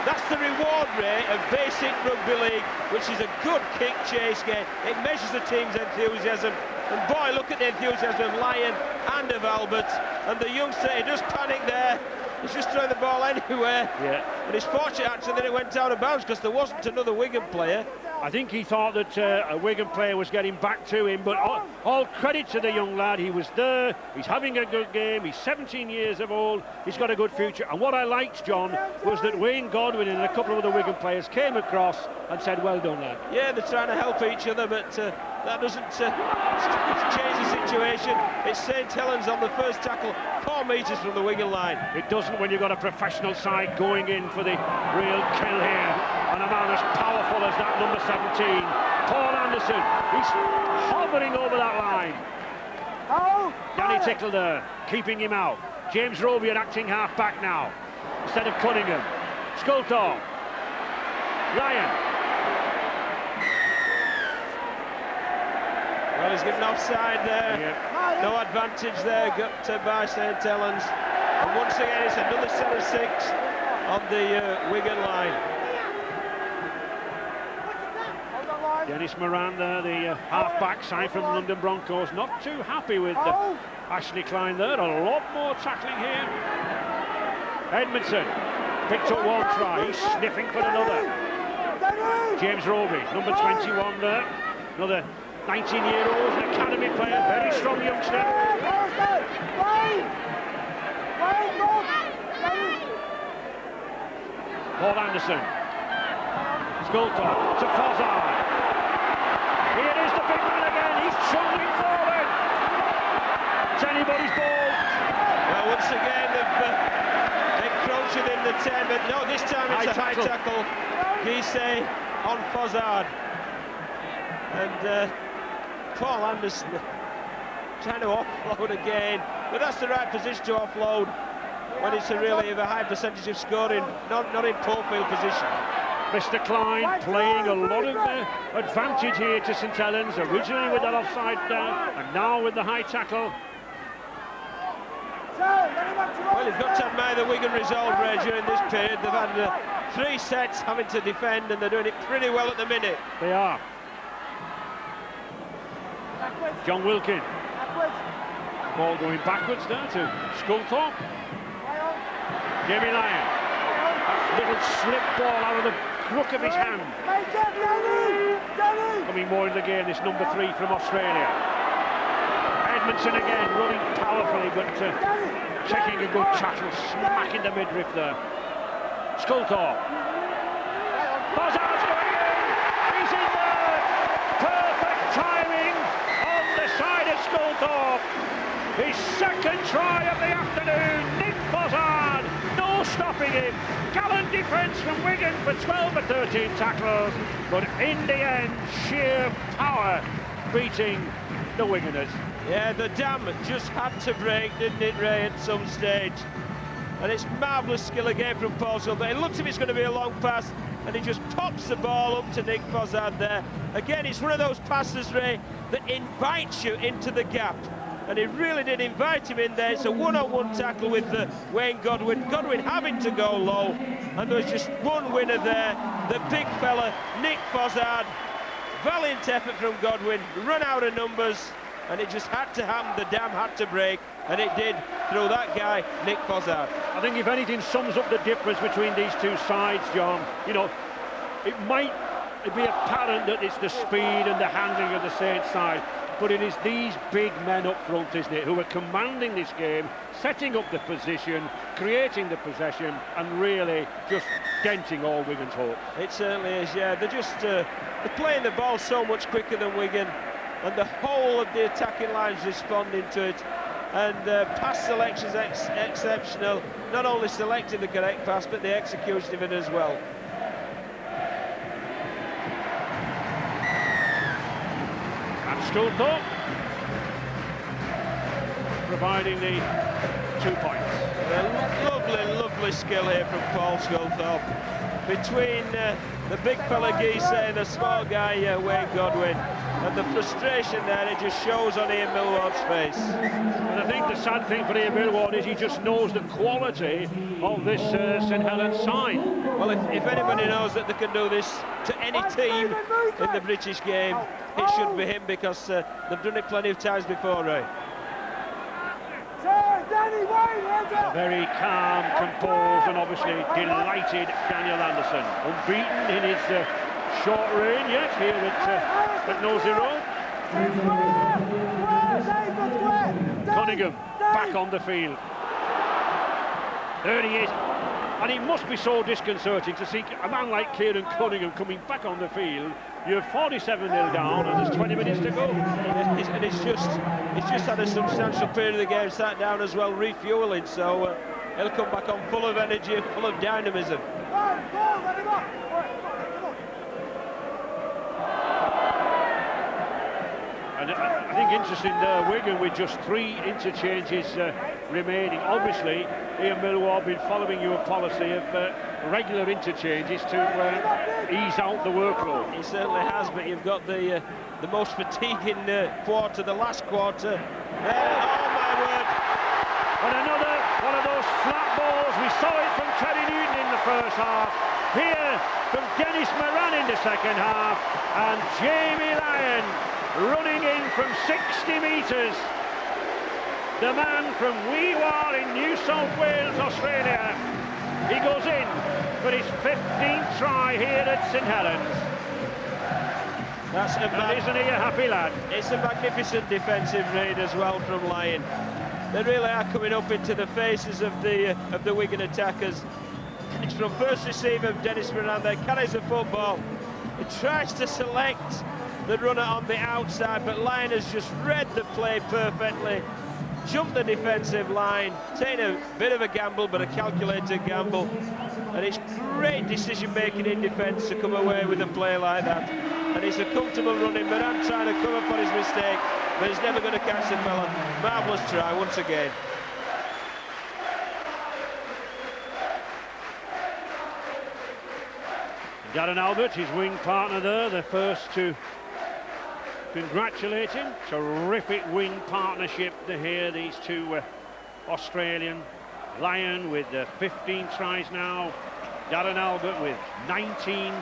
That's the reward, Ray, of basic rugby league, which is a good kick chase game. It measures the team's enthusiasm. And boy, look at the enthusiasm of Lyon and of Albert. And the youngster, he just panicked there. He's just throwing the ball anywhere. Yeah. And it's fortunate actually that it went out of bounds because there wasn't another Wigan player. I think he thought that a Wigan player was getting back to him, but all credit to the young lad. He was there, he's having a good game, he's 17 years of old, he's got a good future. And what I liked, John, was that Wayne Godwin and a couple of other Wigan players came across and said, well done, lad. Yeah, they're trying to help each other, but that doesn't change the situation. It's St Helens on the first tackle, 4 metres from the Wigan line. It doesn't when you've got a professional side going in for the real kill here. And a man as powerful as that number 17, Paul Anderson, he's hovering over that line. Danny Tickle there, keeping him out. James Roby an acting half-back now, instead of Cunningham. Sculthorpe. Ryan. Well, he's given offside there. Yeah. No advantage there, got by St Helens. And once again, it's another set of 6 on the Wigan line. Dennis Moran there, the half-back side from London Broncos, not too happy with Ashley Klein there. A lot more tackling here. Edmondson picked up one try, he's sniffing for another. James Roby, number 21 there, another 19-year-old, an academy player, very strong youngster. Paul Anderson, Sculthorpe to Fozzard. Here is the big man again, he's trundling forward. It's anybody's ball. Well, once again, they've encroached within the 10, but no, this time it's a high tackle. Guise on Fozzard. And Paul Anderson trying to offload again, but that's the right position to offload when it's a really a high percentage of scoring, not in poor field position. Mr. Klein playing a lot of advantage here to St Helens, originally with that offside and now with the high tackle. Well, you've got to admire the Wigan resolve, Ray, during this period. They've had 3 sets having to defend, and they're doing it pretty well at the minute. They are. John Wilkin. Ball going backwards there to Sculthorpe. Jamie Lyon. Little slip ball out of the crook of his hand. Coming more in the game, this number 3 from Australia. Edmondson again, running powerfully, but taking a good tackle, smacking the midriff there. Sculthorpe. Fozzard's going in! He's in there! Perfect timing on the side of Sculthorpe. His second try of the afternoon, Nick Fozzard. No stopping him. Gallant defence from Wigan for 12 or 13 tackles, but in the end, sheer power beating the Wiganers. Yeah, the dam just had to break, didn't it, Ray, at some stage? And it's marvellous skill again from Paul Sculthorpe. It looks as if it's going to be a long pass, and he just pops the ball up to Nick Fozzard there. Again, it's one of those passes, Ray, that invites you into the gap. And he really did invite him in there. It's a one-on-one tackle with Wayne Godwin. Godwin having to go low, and there's just one winner there. The big fella, Nick Fozzard. Valiant effort from Godwin, run out of numbers, and it just had to happen. The dam had to break, and it did through that guy, Nick Fozzard. I think if anything sums up the difference between these two sides, John, you know, it might be apparent that it's the speed and the handling of the Saints side, but it is these big men up front, isn't it, who are commanding this game, setting up the position, creating the possession, and really just denting all Wigan's hope. It certainly is, yeah. They're playing the ball so much quicker than Wigan, and the whole of the attacking line's responding to it. And pass selection's exceptional. Not only selecting the correct pass, but the execution of it as well. And Sculthorpe providing the 2 points. Lovely, lovely skill here from Paul Sculthorpe. between the big fella Geese and the small guy Wayne Godwin, and the frustration there, it just shows on Ian Millward's face. And I think the sad thing for Ian Millward is he just knows the quality of this St Helens side. Well, if anybody knows that they can do this to any team in the British game, it should be him, because they've done it plenty of times before, Ray. A very calm, composed and obviously delighted Daniel Anderson. Unbeaten in his short reign yet here at Knowsley Road. Cunningham back on the field. There he is. And it must be so disconcerting to see a man like Kieran Cunningham coming back on the field. You're 47-0 down and there's 20 minutes to go. And it's just had a substantial period of the game sat down as well, refueling, so he'll come back on full of energy, full of dynamism. And I think interesting there, Wigan with just 3 interchanges remaining. Obviously, Ian Millward been following your policy of regular interchanges to ease out the workload. He certainly has, but you've got the most fatiguing quarter, the last quarter. Oh my word! And another one of those flat balls. We saw it from Terry Newton in the first half. Here from Dennis Moran in the second half, and Jamie Lyon running in from 60 metres. The man from Weewar in New South Wales, Australia. He goes in for his 15th try here at St Helens. Isn't he a happy lad? It's a magnificent defensive raid as well from Lyon. They really are coming up into the faces of the Wigan attackers. It's from first receive of Dennis Moran there, carries the football. He tries to select the runner on the outside, but Lyon has just read the play perfectly. Jumped the defensive line, taking a bit of a gamble, but a calculated gamble. And it's great decision-making in defence to come away with a play like that. And it's a comfortable running, Moran trying to cover for his mistake, but he's never going to catch the fella. Marvellous try once again. Darren Albert, his wing partner there, the first to congratulate him. Terrific wing partnership to hear these two Australian. Lyon with 15 tries now. Darren Albert with 19.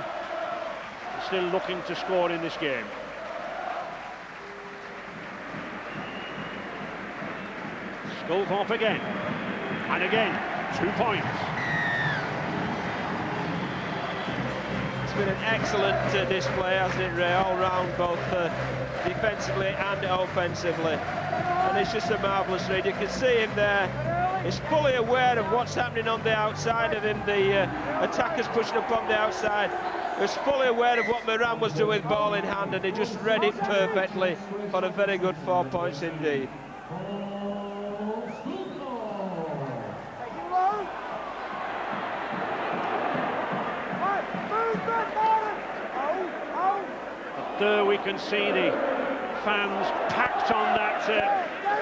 Still looking to score in this game. Sculthorpe again. And again, 2 points. It's been an excellent display, hasn't it, Ray, all round, both defensively and offensively. And it's just a marvellous read. You can see him there. He's fully aware of what's happening on the outside of him. The attackers pushing up on the outside. He's fully aware of what Moran was doing with ball in hand, and he just read it perfectly for a very good 4 points indeed. There we can see the fans packed on that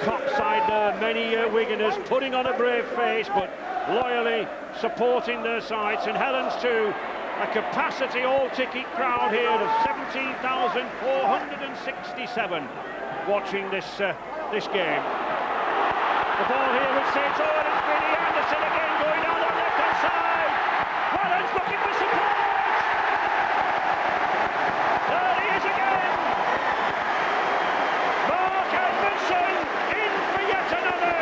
Kop side there. Many Wiganers putting on a brave face, but loyally supporting their side. St Helens too, a capacity all-ticket crowd here of 17,467 watching this game. The ball here with St. Owen, it's Billy Anderson again going down the left-hand side. Wellens looking for support. There he is again. Mark Edmondson in for yet another.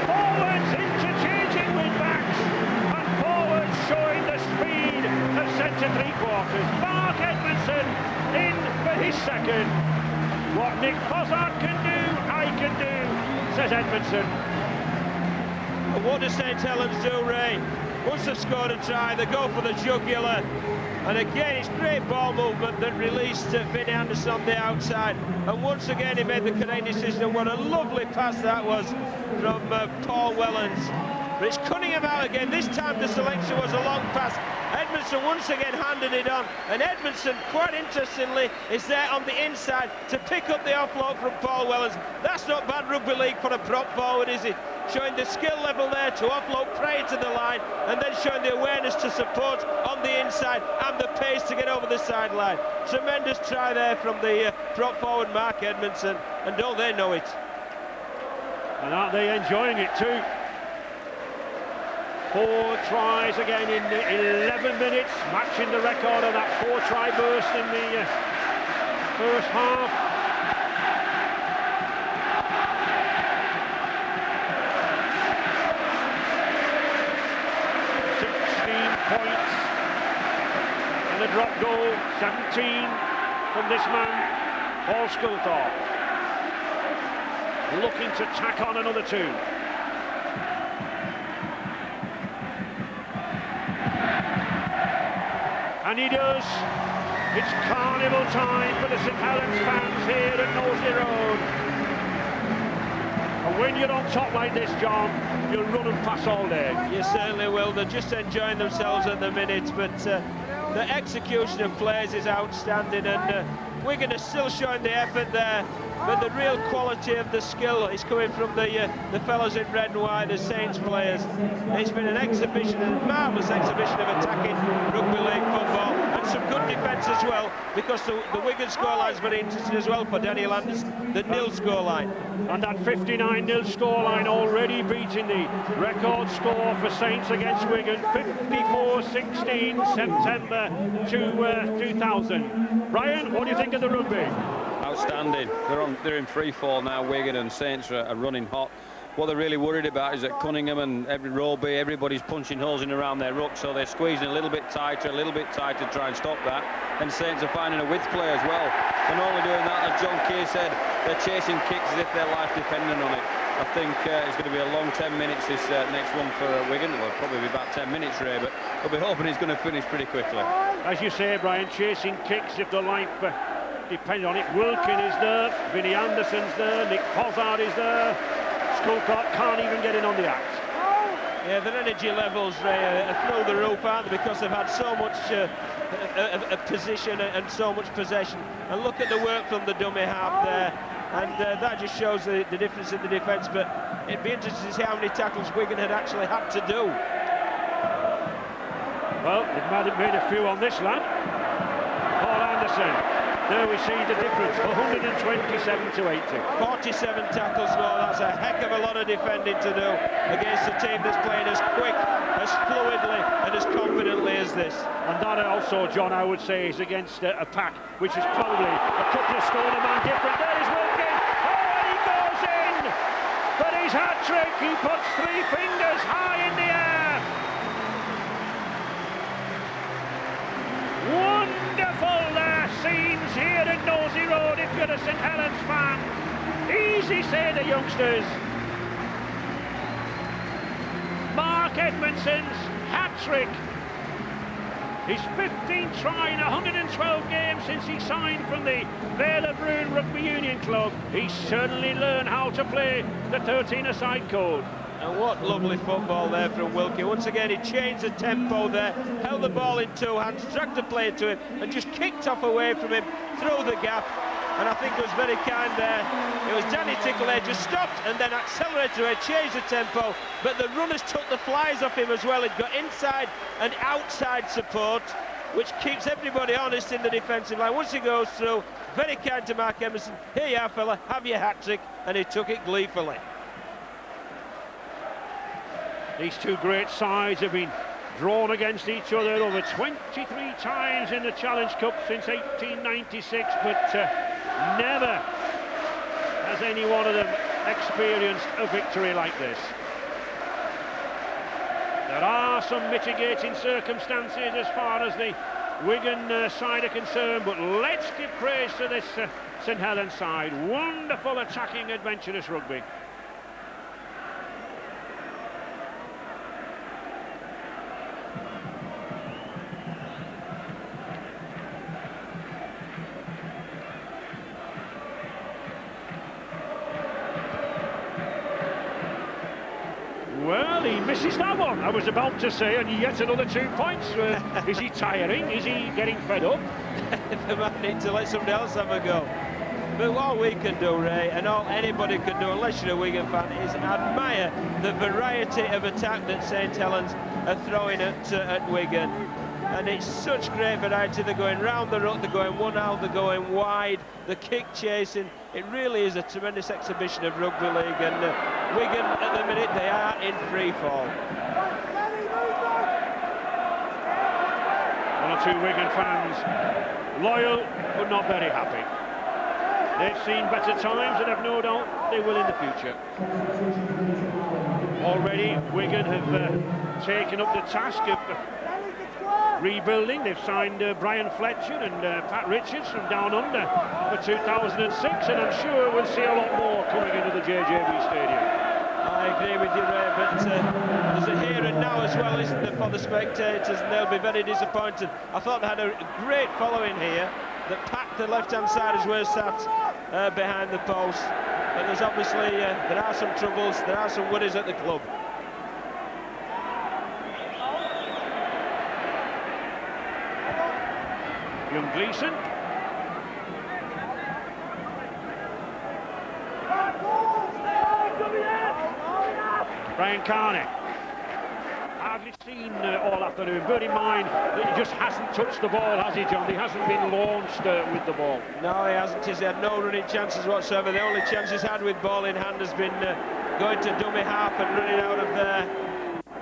Forwards interchanging with backs, and forwards showing the speed of centre three-quarters. Mark Edmondson in for his second. What Nick Fossard can do, I can do, says Edmondson. What does St Helens do, Ray? Once they've scored a try, they go for the jugular. And again, it's great ball movement that released Vinnie Anderson on the outside. And once again, he made the correct decision. What a lovely pass that was from Paul Wellens. But it's Cunningham out again. This time the selection was a long pass. Edmondson once again handed it on. And Edmondson, quite interestingly, is there on the inside to pick up the offload from Paul Wellens. That's not bad rugby league for a prop forward, is it? showing the skill level there to offload prior to the line, and then showing the awareness to support on the inside and the pace to get over the sideline. Tremendous try there from the prop forward Mark Edmondson, and don't they know it? And aren't they enjoying it too? 4 tries again in 11 minutes, matching the record of that 4-try burst in the first half. Points and a drop goal, 17 from this man, Paul Sculthorpe, looking to tack on another 2. And he does. It's carnival time for the St Helens fans here at Knowsley Road. And when you're on top like this, John, you'll run and pass all day. You certainly will. They're just enjoying themselves at the minute, but the execution of players is outstanding, and Wigan is still showing the effort there, but the real quality of the skill is coming from the fellows in red and white, the Saints players. It's been an exhibition, a marvellous exhibition of attacking rugby league football, and some good defence as well, because the Wigan scoreline is very interesting as well for Daniel Anderson, the nil scoreline. And that 59-0 scoreline already beating the record score for Saints against Wigan, 54-16, September 2000. Brian, what do you think of the rugby? Outstanding. They're in free fall now. Wigan and Saints are running hot. What they're really worried about is that Cunningham and everybody's punching holes in around their ruck, so they're squeezing a little bit tighter to try and stop that. And Saints are finding a width play as well. They're not only doing that, as John Keir said, they're chasing kicks as if their life depended on it. I think it's going to be a long 10 minutes this next one for Wigan. Well, probably be about 10 minutes, Ray, but we'll be hoping he's going to finish pretty quickly. As you say, Brian, chasing kicks if the life depends on it. Wilkin is there, Vinnie Anderson's there, Nick Pozzard is there. Sculthorpe can't even get in on the act. Yeah, their energy levels, Ray, are through the roof, aren't they? Because they've had so much position and so much possession. And look at the work from the dummy half there. And that just shows the difference in the defence. But it'd be interesting to see how many tackles Wigan had actually had to do. Well, they might have made a few on this lad. Paul Anderson. There we see the difference, 127 to 80. 47 tackles, no, that's a heck of a lot of defending to do against a team that's playing as quick, as fluidly and as confidently as this. And that also, John, I would say, is against a pack which is probably a couple of stone a man different. There is Wilkin, and he goes in for his hat-trick. He puts 3 fingers high in the air. Wonderful scenes here at Knowsley Road if you're a St Helens fan. Easy, say the youngsters. Mark Edmondson's hat-trick. His 15th try in 112 games since he signed from the Vale of Ruin Rugby Union Club. He's certainly learned how to play the 13-a-side code. And what lovely football there from Wilkie. Once again, he changed the tempo there, held the ball in 2 hands, dragged the player to him, and just kicked off away from him through the gap. And I think it was very kind there. It was Danny Tickle there, just stopped and then accelerated away, changed the tempo. But the runners took the flies off him as well. He'd got inside and outside support, which keeps everybody honest in the defensive line. Once he goes through, very kind to Mark Emerson. Here you are, fella, have your hat-trick. And he took it gleefully. These two great sides have been drawn against each other over 23 times in the Challenge Cup since 1896, but never has any one of them experienced a victory like this. There are some mitigating circumstances as far as the Wigan side are concerned, but let's give praise to this St Helens side. Wonderful attacking, adventurous rugby. Well, he misses that one, I was about to say, and yet another 2 points. Is he tiring? Is he getting fed up? They might need to let somebody else have a go. But all we can do, Ray, and all anybody can do, unless you're a Wigan fan, is admire the variety of attack that St Helens are throwing at Wigan. And it's such great variety. They're going round the ruck, they're going one out, they're going wide, the kick chasing. It really is a tremendous exhibition of rugby league, and Wigan at the minute, they are in free fall. One or two Wigan fans loyal but not very happy. They've seen better times and have no doubt they will in the future. Already Wigan have taken up the task of rebuilding. They've signed Brian Fletcher and Pat Richards from down under for 2006, and I'm sure we'll see a lot more coming into the JJB Stadium. I agree with you, Ray, but there's a here and now as well, isn't there, for the spectators, and they'll be very disappointed. I thought they had a great following here that packed the left-hand side as we're sat behind the post. But there's obviously, there are some troubles, there are some worries at the club. Young Gleeson. Brian Carney. Hardly seen all afternoon. Bear in mind that he just hasn't touched the ball, has he, John? He hasn't been launched with the ball. No, he hasn't. He's had no running chances whatsoever. The only chance he's had with ball in hand has been going to dummy half and running out of there.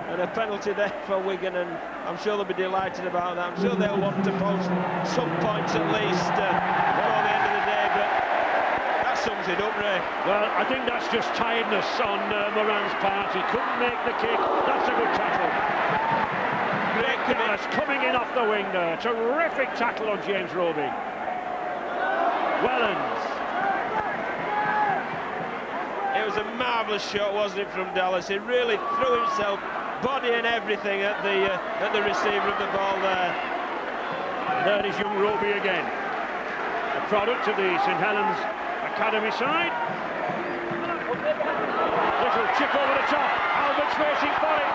And a penalty there for Wigan, and I'm sure they'll be delighted about that. I'm sure they'll want to post some points at least before the end of the day, but that sums it up, Ray. Well, I think that's just tiredness on Moran's part. He couldn't make the kick. That's a good tackle. Great Nicholas coming in off the wing there. Terrific tackle on James Roby. Wellens. It was a marvellous shot, wasn't it, from Dallas? He really threw himself, body and everything, at the receiver of the ball there. There is young Roby again, a product of the St Helens Academy side. Little chip over the top. Albert's waiting for it.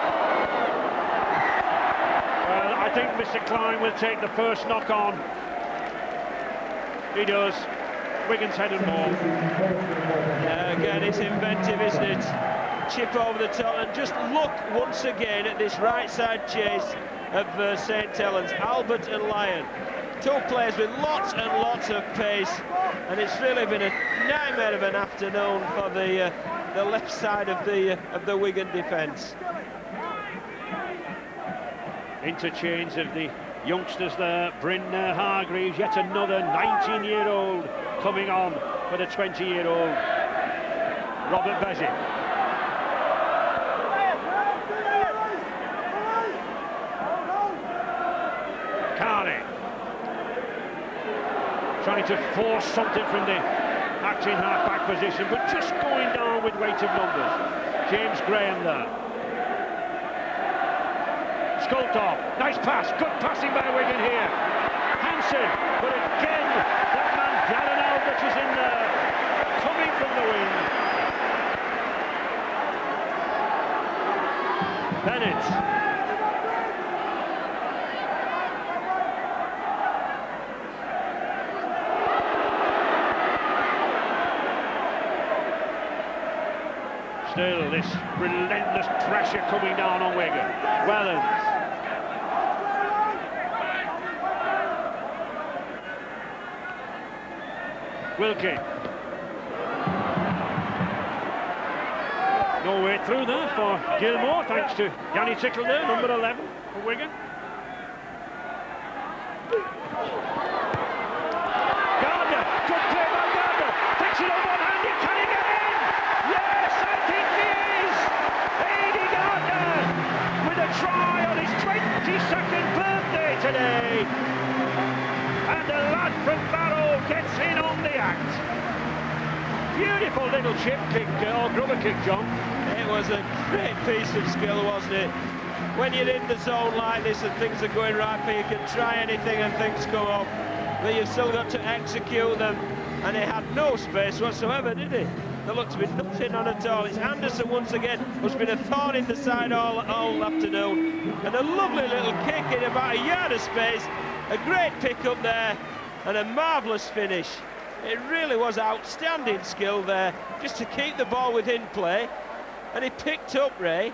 Well, I think Mr. Klein will take the first knock on. He does. Wigan's headed more. Again, it's inventive, isn't it? Chip over the top, and just look once again at this right side chase of St Helens. Albert and Lyon, two players with lots and lots of pace, and it's really been a nightmare of an afternoon for the left side of the Wigan defence. Interchange of the youngsters there. Bryn Hargreaves, yet another 19-year-old coming on for the 20-year-old Robert Bezic. Carney trying to force something from the acting half-back position, but just going down with weight of numbers. James Graham there. Skultorp, nice pass, good passing by Wigan here. Hansen, but again, that man Darren Albert is in there, coming from the wing. Bennett. Still this relentless pressure coming down on Wigan. Wellens. Wilkie. No way through there for Gilmore, thanks to Danny Tickle there, number 11 for Wigan. Gardner, good play by Gardner, takes it on one-handed, can he get in? Yes, I think he is! Aidy Gardner with a try on his 22nd birthday today. And the lad from Barrow gets in on the act. Beautiful little chip kick, or grubber kick, John. It was a great piece of skill, wasn't it? When you're in the zone like this and things are going right for you, you can try anything and things come up, but you've still got to execute them, and he had no space whatsoever, did he? There looked to be nothing on at all. It's Anderson once again, who's been a thorn in the side all afternoon, and a lovely little kick in about a yard of space. A great pick up there and a marvellous finish. It really was outstanding skill there, just to keep the ball within play. And he picked up, Ray,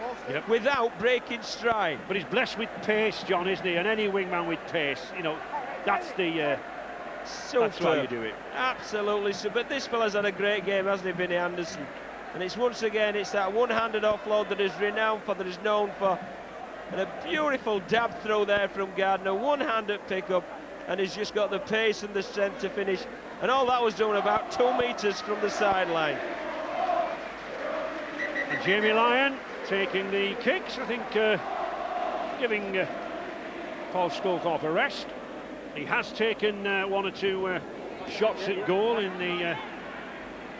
without breaking stride. But he's blessed with pace, John, isn't he? And any wingman with pace, you know, that's the... that's how you do it. Absolutely. So, but this fella's had a great game, hasn't he, Vinnie Anderson? And it's once again, it's that one-handed offload that is renowned for, that is known for. And a beautiful dab throw there from Gardner, one-handed pick-up, and he's just got the pace and the strength to finish. And all that was done about 2 metres from the sideline. And Jamie Lyon taking the kicks, I think, giving Paul Sculthorpe a rest. He has taken 1 or 2 shots at goal in the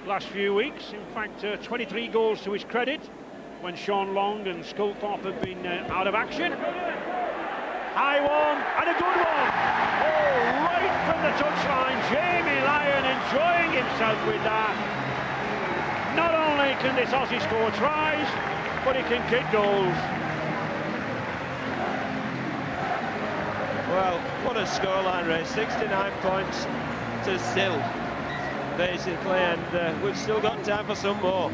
last few weeks. In fact, 23 goals to his credit when Sean Long and Sculthorpe have been out of action. High one, and a good one! Oh, right from the touchline, Jamie Lyon enjoying himself with that. Not only can this Aussie score tries, but he can kick goals. Well, what a scoreline, Ray. 69 points to 0, basically, and we've still got time for some more.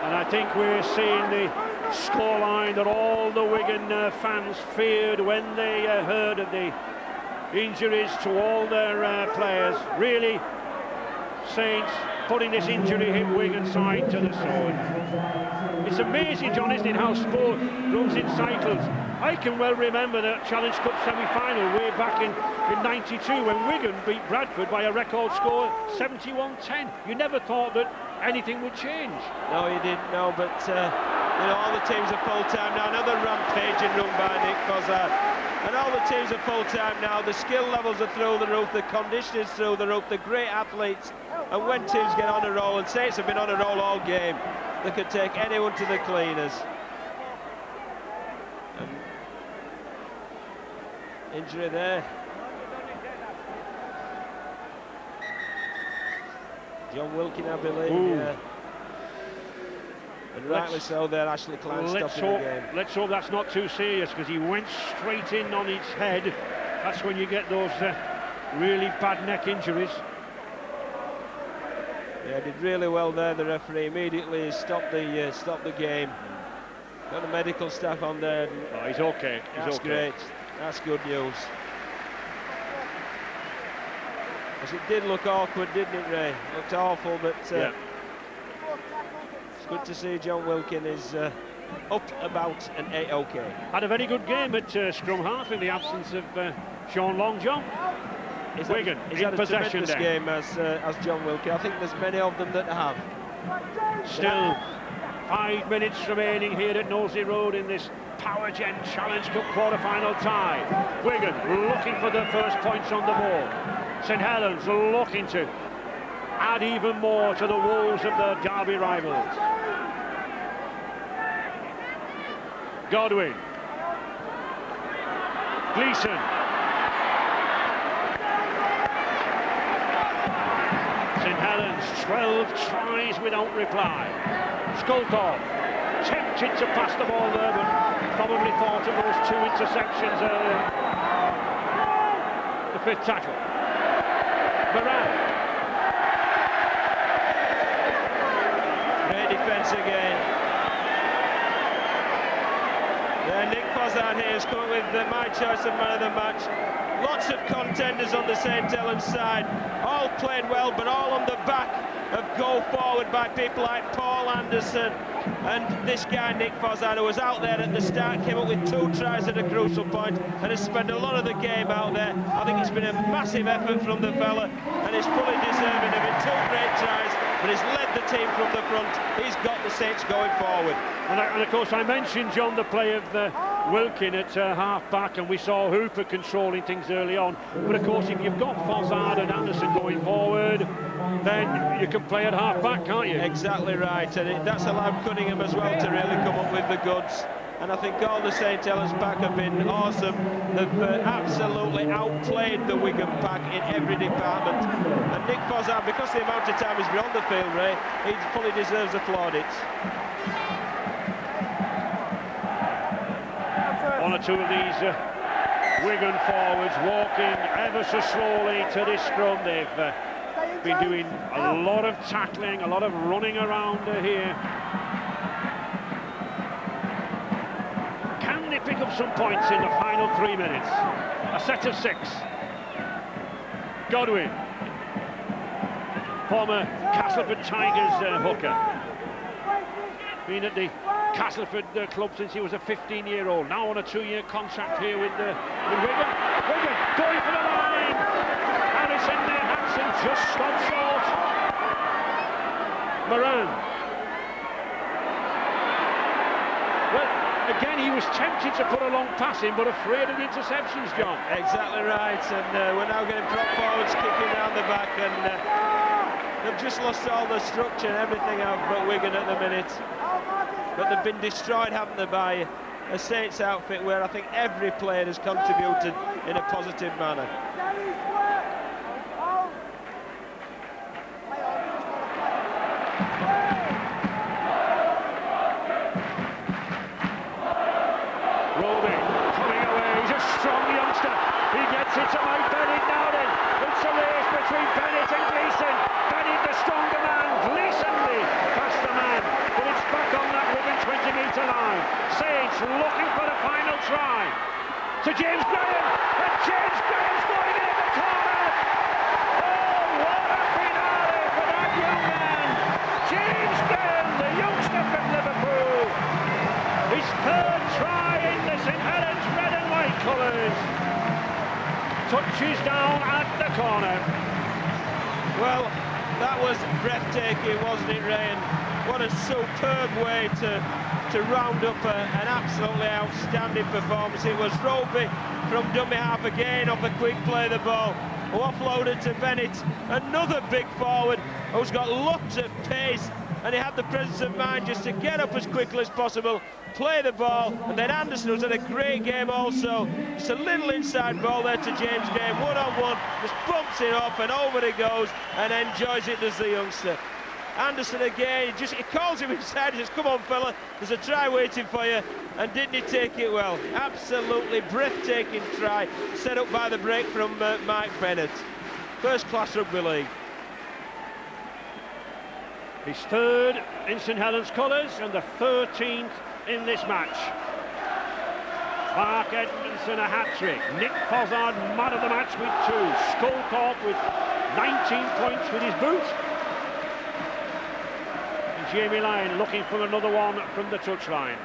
And I think we're seeing the scoreline that all the Wigan fans feared when they heard of the injuries to all their players. Really, Saints putting this injury-hit Wigan side to the sword. It's amazing, John, isn't it, how sport runs in cycles. I can well remember the Challenge Cup semi-final way back in 92 when Wigan beat Bradford by a record score 71-10. You never thought that anything would change. No, you didn't, no, but you know, all the teams are full-time now. Another rampaging run by Nick Fozzard. And all the teams are full-time now. The skill levels are through the roof, the conditioning's through the roof, they're great athletes. And when teams get on a roll, and Saints have been on a roll all game, they could take anyone to the cleaners. Injury there. John Wilkin, I believe, yeah. And rightly so there, Ashley Klein stopping the game. Let's hope that's not too serious, because he went straight in on its head. That's when you get those really bad neck injuries. Yeah, did really well there, the referee. Immediately stopped the game. Got the medical staff on there. Oh, he's okay. That's great. That's good news. Because it did look awkward, didn't it, Ray? It looked awful, but yeah. It's good to see John Wilkin is up, about, and A-OK. Had a very good game at scrum half in the absence of Sean Long, John. Wigan he's in had a possession tremendous game as John Wilkin. I think there's many of them that have. Still 5 minutes remaining here at Knowsley Road in this Power Gen Challenge Cup quarter-final tie. Wigan looking for the first points on the board. St Helens looking to add even more to the woes of the Derby rivals. Godwin. Gleeson. St Helens 12 tries without reply. Sculthorpe tempted to pass the ball there, but probably thought of those 2 interceptions earlier. The 5th tackle. Moran. Great defence again. Yeah, Nick Fozzard here is coming with my choice of man of the match. Lots of contenders on the St Helens side. All played well, but all on the back of go forward by people like Paul Anderson and this guy Nick Fozzard, who was out there at the start, came up with 2 tries at a crucial point and has spent a lot of the game out there. I think it's been a massive effort from the fella, and he's fully deserving of it. 2 great tries, but he's led the team from the front. He's got the Saints going forward. And of course I mentioned, John, the play of Wilkin at half-back, and we saw Hooper controlling things early on. But of course, if you've got Fozzard and Anderson going forward, then you can play at half-back, can't you? Exactly right, and that's allowed Cunningham as well to really come up with the goods. And I think all the St Helens pack have been awesome. They've absolutely outplayed the Wigan pack in every department. And Nick Fozzard, because the amount of time he's been on the field, Ray, he fully deserves the plaudits. 1 or 2 of these Wigan forwards walking ever so slowly to this scrum. They've been doing a lot of tackling, a lot of running around here. Can they pick up some points in the final 3 minutes? A set of 6. Godwin, former Castleford Tigers hooker. Been at the Castleford club since he was a 15-year-old. Now on a 2-year contract here with Wigan. Wigan going for the line. Harrison there, Hansen just stopped short. Moran. Well, again, he was tempted to put a long pass in, but afraid of interceptions, John. Exactly right, and we're now getting prop forwards kicking down the back, and they've just lost all the structure and everything out but Wigan at the minute. But they've been destroyed, haven't they, by a Saints outfit where I think every player has contributed in a positive manner. Roby coming away, he's a strong youngster. He gets it to Mike Bennett now then. It's a race between Bennett and Gleeson. Bennett the stronger man, Gleeson the faster man. But it's back on that Wigan 20-metre line. Saints looking for the final try. To James Graham, and James Graham's going in the corner. Oh, what a finale for that young man. James Graham, the youngster from Liverpool. His 3rd try in the St Helens red and white colours. Touches down at the corner. Well, that was breathtaking, wasn't it, Ray? And what a superb way to round up an absolutely outstanding performance. It was Roby from dummy half again off a quick play of the ball, who offloaded to Bennett, another big forward who's got lots of pace, and he had the presence of mind just to get up as quickly as possible, play the ball, and then Anderson, who's had a great game also, just a little inside ball there to James Graham, one-on-one, just bumps it up and over it goes, and enjoys it, does the youngster. Anderson again, he calls him inside, he says, come on fella, there's a try waiting for you, and didn't he take it well? Absolutely breathtaking try, set up by the break from Mike Bennett. First class rugby league. His 3rd in St Helens colours and the 13th in this match. Mark Edmondson a hat-trick. Nick Fozzard man of the match with 2. Sculthorpe with 19 points with his boot. And Jamie Lyon looking for another one from the touchline.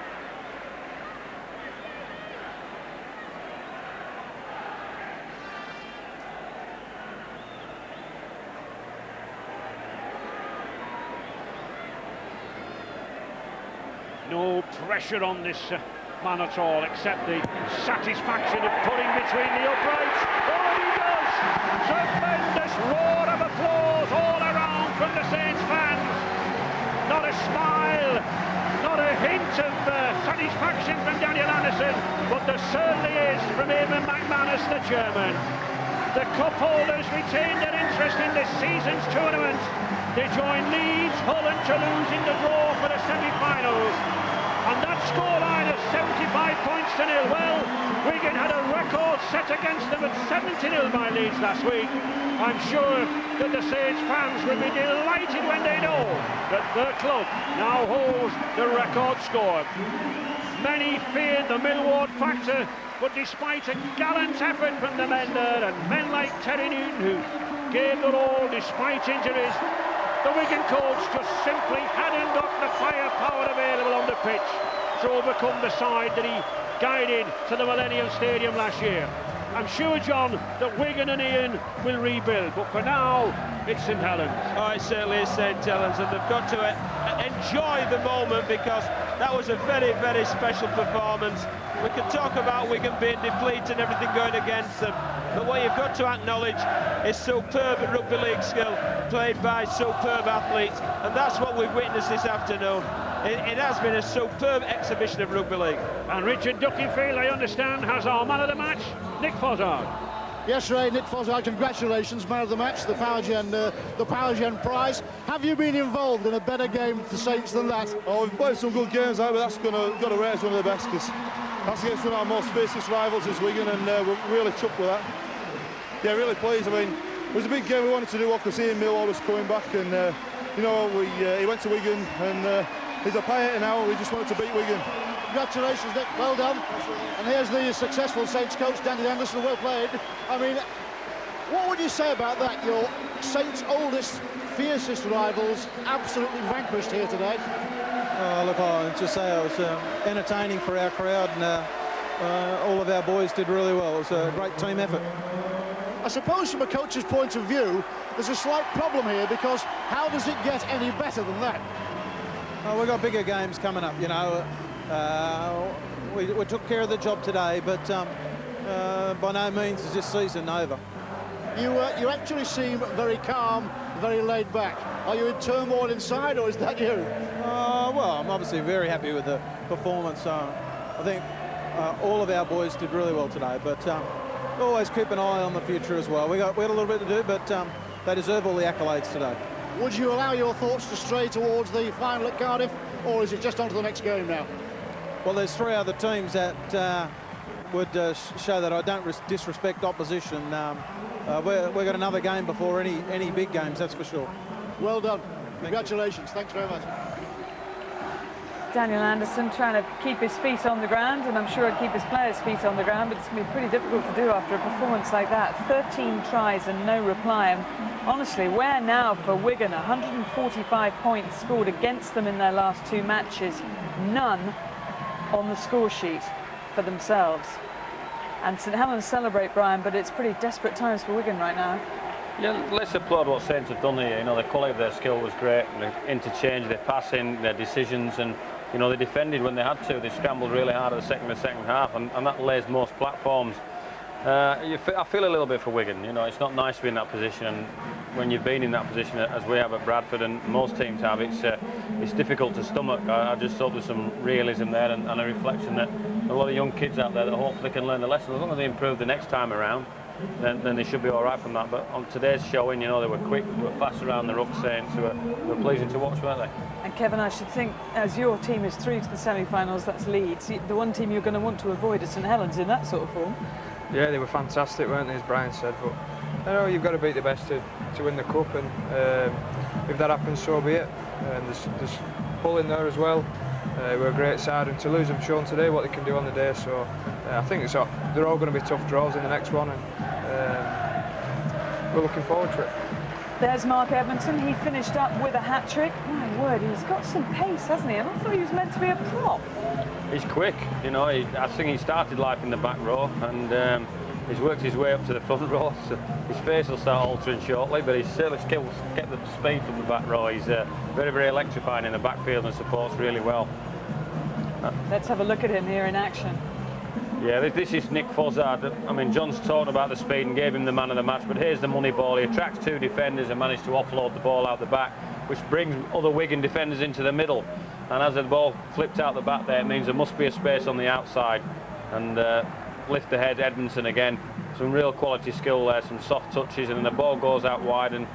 No pressure on this man at all, except the satisfaction of putting between the uprights. Oh, he does! Tremendous roar of applause all around from the Saints fans. Not a smile, not a hint of satisfaction from Daniel Anderson, but there certainly is from Eamon McManus, the chairman. The cup holders retain their interest in this season's tournament. They join Leeds, Hull and Toulouse in the draw for the semi-finals. And that scoreline of 75 points to 0. Well, Wigan had a record set against them at 70-0 by Leeds last week. I'm sure that the Saints fans will be delighted when they know that their club now holds the record score. Many feared the Millward factor, but despite a gallant effort from the men there, and men like Terry Newton who gave their all despite injuries, the Wigan coach just simply hadn't got the firepower available on the pitch to overcome the side that he guided to the Millennium Stadium last year. I'm sure, John, that Wigan and Ian will rebuild, but for now, it's St Helens. Oh, it certainly is St Helens, and they've got to enjoy the moment, because that was a very, very special performance. We can talk about Wigan being depleted and everything going against them, but what you've got to acknowledge is superb rugby league skill played by superb athletes, and that's what we've witnessed this afternoon. It has been a superb exhibition of rugby league. And Richard Duckenfield, I understand, has our man of the match, Nick Fozzard. Yes, Ray, Nick Fozzard, congratulations, man of the match, the Power Gen prize. Have you been involved in a better game for Saints than that? Oh, we've played some good games, but that's got to rate as one of the best, because That's against one of our most fiercest rivals is Wigan, and we're really chuffed with that. Yeah, really pleased. I mean, it was a big game we wanted to do because Ian Millwall was coming back, and you know, he went to Wigan, and he's a pioneer now. We just wanted to beat Wigan. Congratulations, Nick. Well done. And here's the successful Saints coach, Daniel Anderson. Well played. I mean, what would you say about that? Your Saints' oldest, fiercest rivals absolutely vanquished here today. Look, I'll just say it was entertaining for our crowd, and all of our boys did really well. It was a great team effort. I suppose from a coach's point of view, there's a slight problem here, because how does it get any better than that? We've got bigger games coming up, you know. We took care of the job today, but by no means is this season over. You actually seem very calm, very laid back. Are you in turmoil inside, or is that you? Well, I'm obviously very happy with the performance. I think all of our boys did really well today, but always keep an eye on the future as well. We had a little bit to do, but they deserve all the accolades today. Would you allow your thoughts to stray towards the final at Cardiff, or is it just on to the next game now? Well, there's 3 other teams that would show that I don't disrespect opposition. We've got another game before any big games, that's for sure. Well done. Congratulations. Thanks very much. Daniel Anderson trying to keep his feet on the ground, and I'm sure he'd keep his players' feet on the ground, but it's going to be pretty difficult to do after a performance like that. 13 tries and no reply, and honestly, where now for Wigan? 145 points scored against them in their last 2 matches, none on the score sheet for themselves. And St Helens celebrate, Brian, but it's pretty desperate times for Wigan right now. Yeah, let's applaud what Saints have done here. You know, the quality of their skill was great, and the interchange, their passing, their decisions, and you know, they defended when they had to. They scrambled really hard at the second half, and that lays most platforms. I feel a little bit for Wigan. You know, it's not nice to be in that position, and when you've been in that position, as we have at Bradford and most teams have, it's difficult to stomach. I just hope there's some realism there, and a reflection that a lot of young kids out there that hopefully can learn the lesson. As long as they improve the next time around, then they should be all right from that. But on today's showing, you know, they were quick, they were fast around the ruck, Saints, they were pleasing to watch, weren't they? And Kevin, I should think, as your team is through to the semi-finals, that's Leeds, the one team you're going to want to avoid is St Helens in that sort of form. Yeah, they were fantastic, weren't they, as Brian said, but you know, you've got to beat the best to win the cup, and if that happens, so be it. There's Hull in there as well. We're a great side, and Toulouse have shown today what they can do on the day, so I think they're all going to be tough draws in the next one, and we're looking forward to it. There's Mark Edmondson. He finished up with a hat-trick. My word, he's got some pace, hasn't he? And I thought he was meant to be a prop. He's quick, you know. I think he started life in the back row, and he's worked his way up to the front row. So his face will start altering shortly, but he's certainly kept the speed from the back row. He's very, very electrifying in the backfield and supports really well. Let's have a look at him here in action. Yeah, this is Nick Fozzard. I mean, John's talked about the speed and gave him the man of the match, but here's the money ball. He attracts 2 defenders and managed to offload the ball out the back, which brings other Wigan defenders into the middle. And as the ball flipped out the back there, it means there must be a space on the outside. And lift the head, Edmondson again. Some real quality skill there, some soft touches, and then the ball goes out wide, and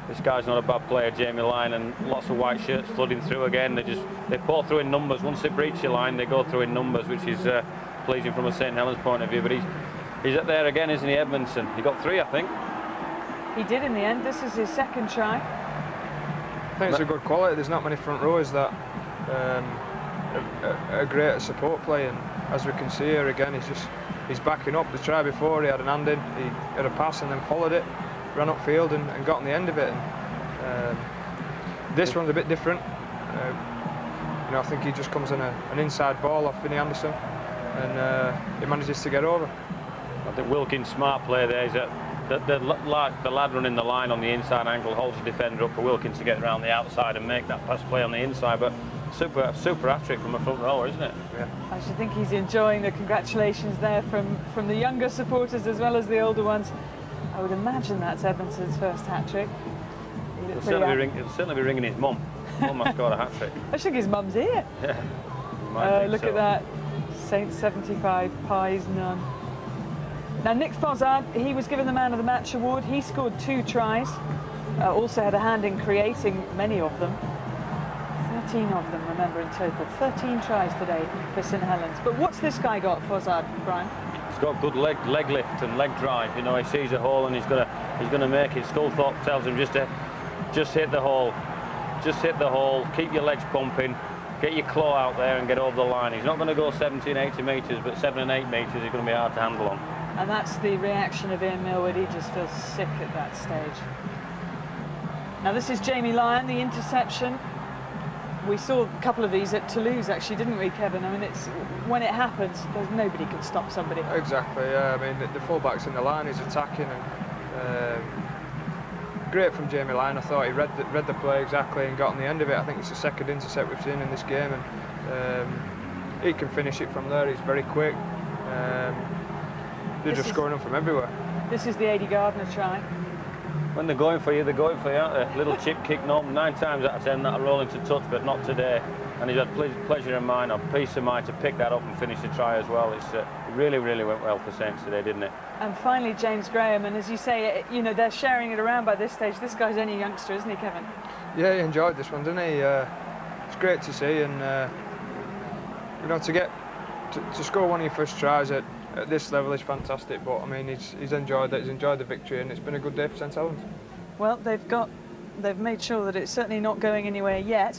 this guy's not a bad player, Jamie Lyon, and lots of white shirts flooding through again. They pour through in numbers. Once they breach your line, they go through in numbers, which is pleasing from a St Helens point of view. But he's up there again, isn't he, Edmondson? He got 3, I think. He did in the end. This is his 2nd try. I think it's a good quality. There's not many front rowers that are great at support play, and as we can see here again, he's backing up. The try before, he had an hand in, he had a pass and then followed it, ran upfield and got on the end of it. And, this one's a bit different. You know, I think he just comes on an inside ball off Vinnie Anderson, and he manages to get over. I think Wilkins' smart play there is that the lad running the line on the inside angle holds the defender up for Wilkins to get around the outside and make that pass play on the inside. But super hat-trick from a front rower, isn't it? Yeah. I should think he's enjoying the congratulations there from the younger supporters as well as the older ones. I would imagine that's Edmondson's first hat-trick. It'll certainly be ringing his mum. Mum has scored a hat-trick. I think his mum's here. Yeah. Look at that. Saints 75, Pies none. Now Nick Fozzard, he was given the Man of the Match award. He scored 2 tries. Also had a hand in creating many of them. 13 of them, remember, in total. 13 tries today for St Helens. But what's What's this guy got, Fozzard, Brian? He's got good leg lift and leg drive. You know, he sees a hole and he's gonna make it. Sculthorpe tells him just hit the hole, just hit the hole. Keep your legs pumping, get your claw out there and get over the line. He's not going to go 17, 80 metres, but 7 and 8 metres is going to be hard to handle on. And that's the reaction of Ian Millward. He just feels sick at that stage. Now this is Jamie Lyon, the interception. We saw a couple of these at Toulouse, actually, didn't we, Kevin? I mean, it's when it happens, there's nobody can stop somebody. Exactly. Yeah. I mean, the fullback's in the line, he's attacking, and great from Jamie Lyon. I thought he read the play exactly and got on the end of it. I think it's the second intercept we've seen in this game, and he can finish it from there. He's very quick. They're just scoring them from everywhere. This is the Adi Gardner try. When they're going for you, aren't they? Little chip kick, 9 times out of 10 that'll roll into touch, but not today. And he's had pleasure in mind, or peace of mind to pick that up and finish the try as well. It really went well for Saints today, didn't it? And finally, James Graham, and as you say, you know, they're sharing it around by this stage. This guy's only a youngster, isn't he, Kevin? Yeah, he enjoyed this one, didn't he? It's great to see, and you know, to score one of your first tries at this level is fantastic. But I mean, he's enjoyed it. He's enjoyed the victory, and it's been a good day for St Helens. Well, they've made sure that it's certainly not going anywhere yet.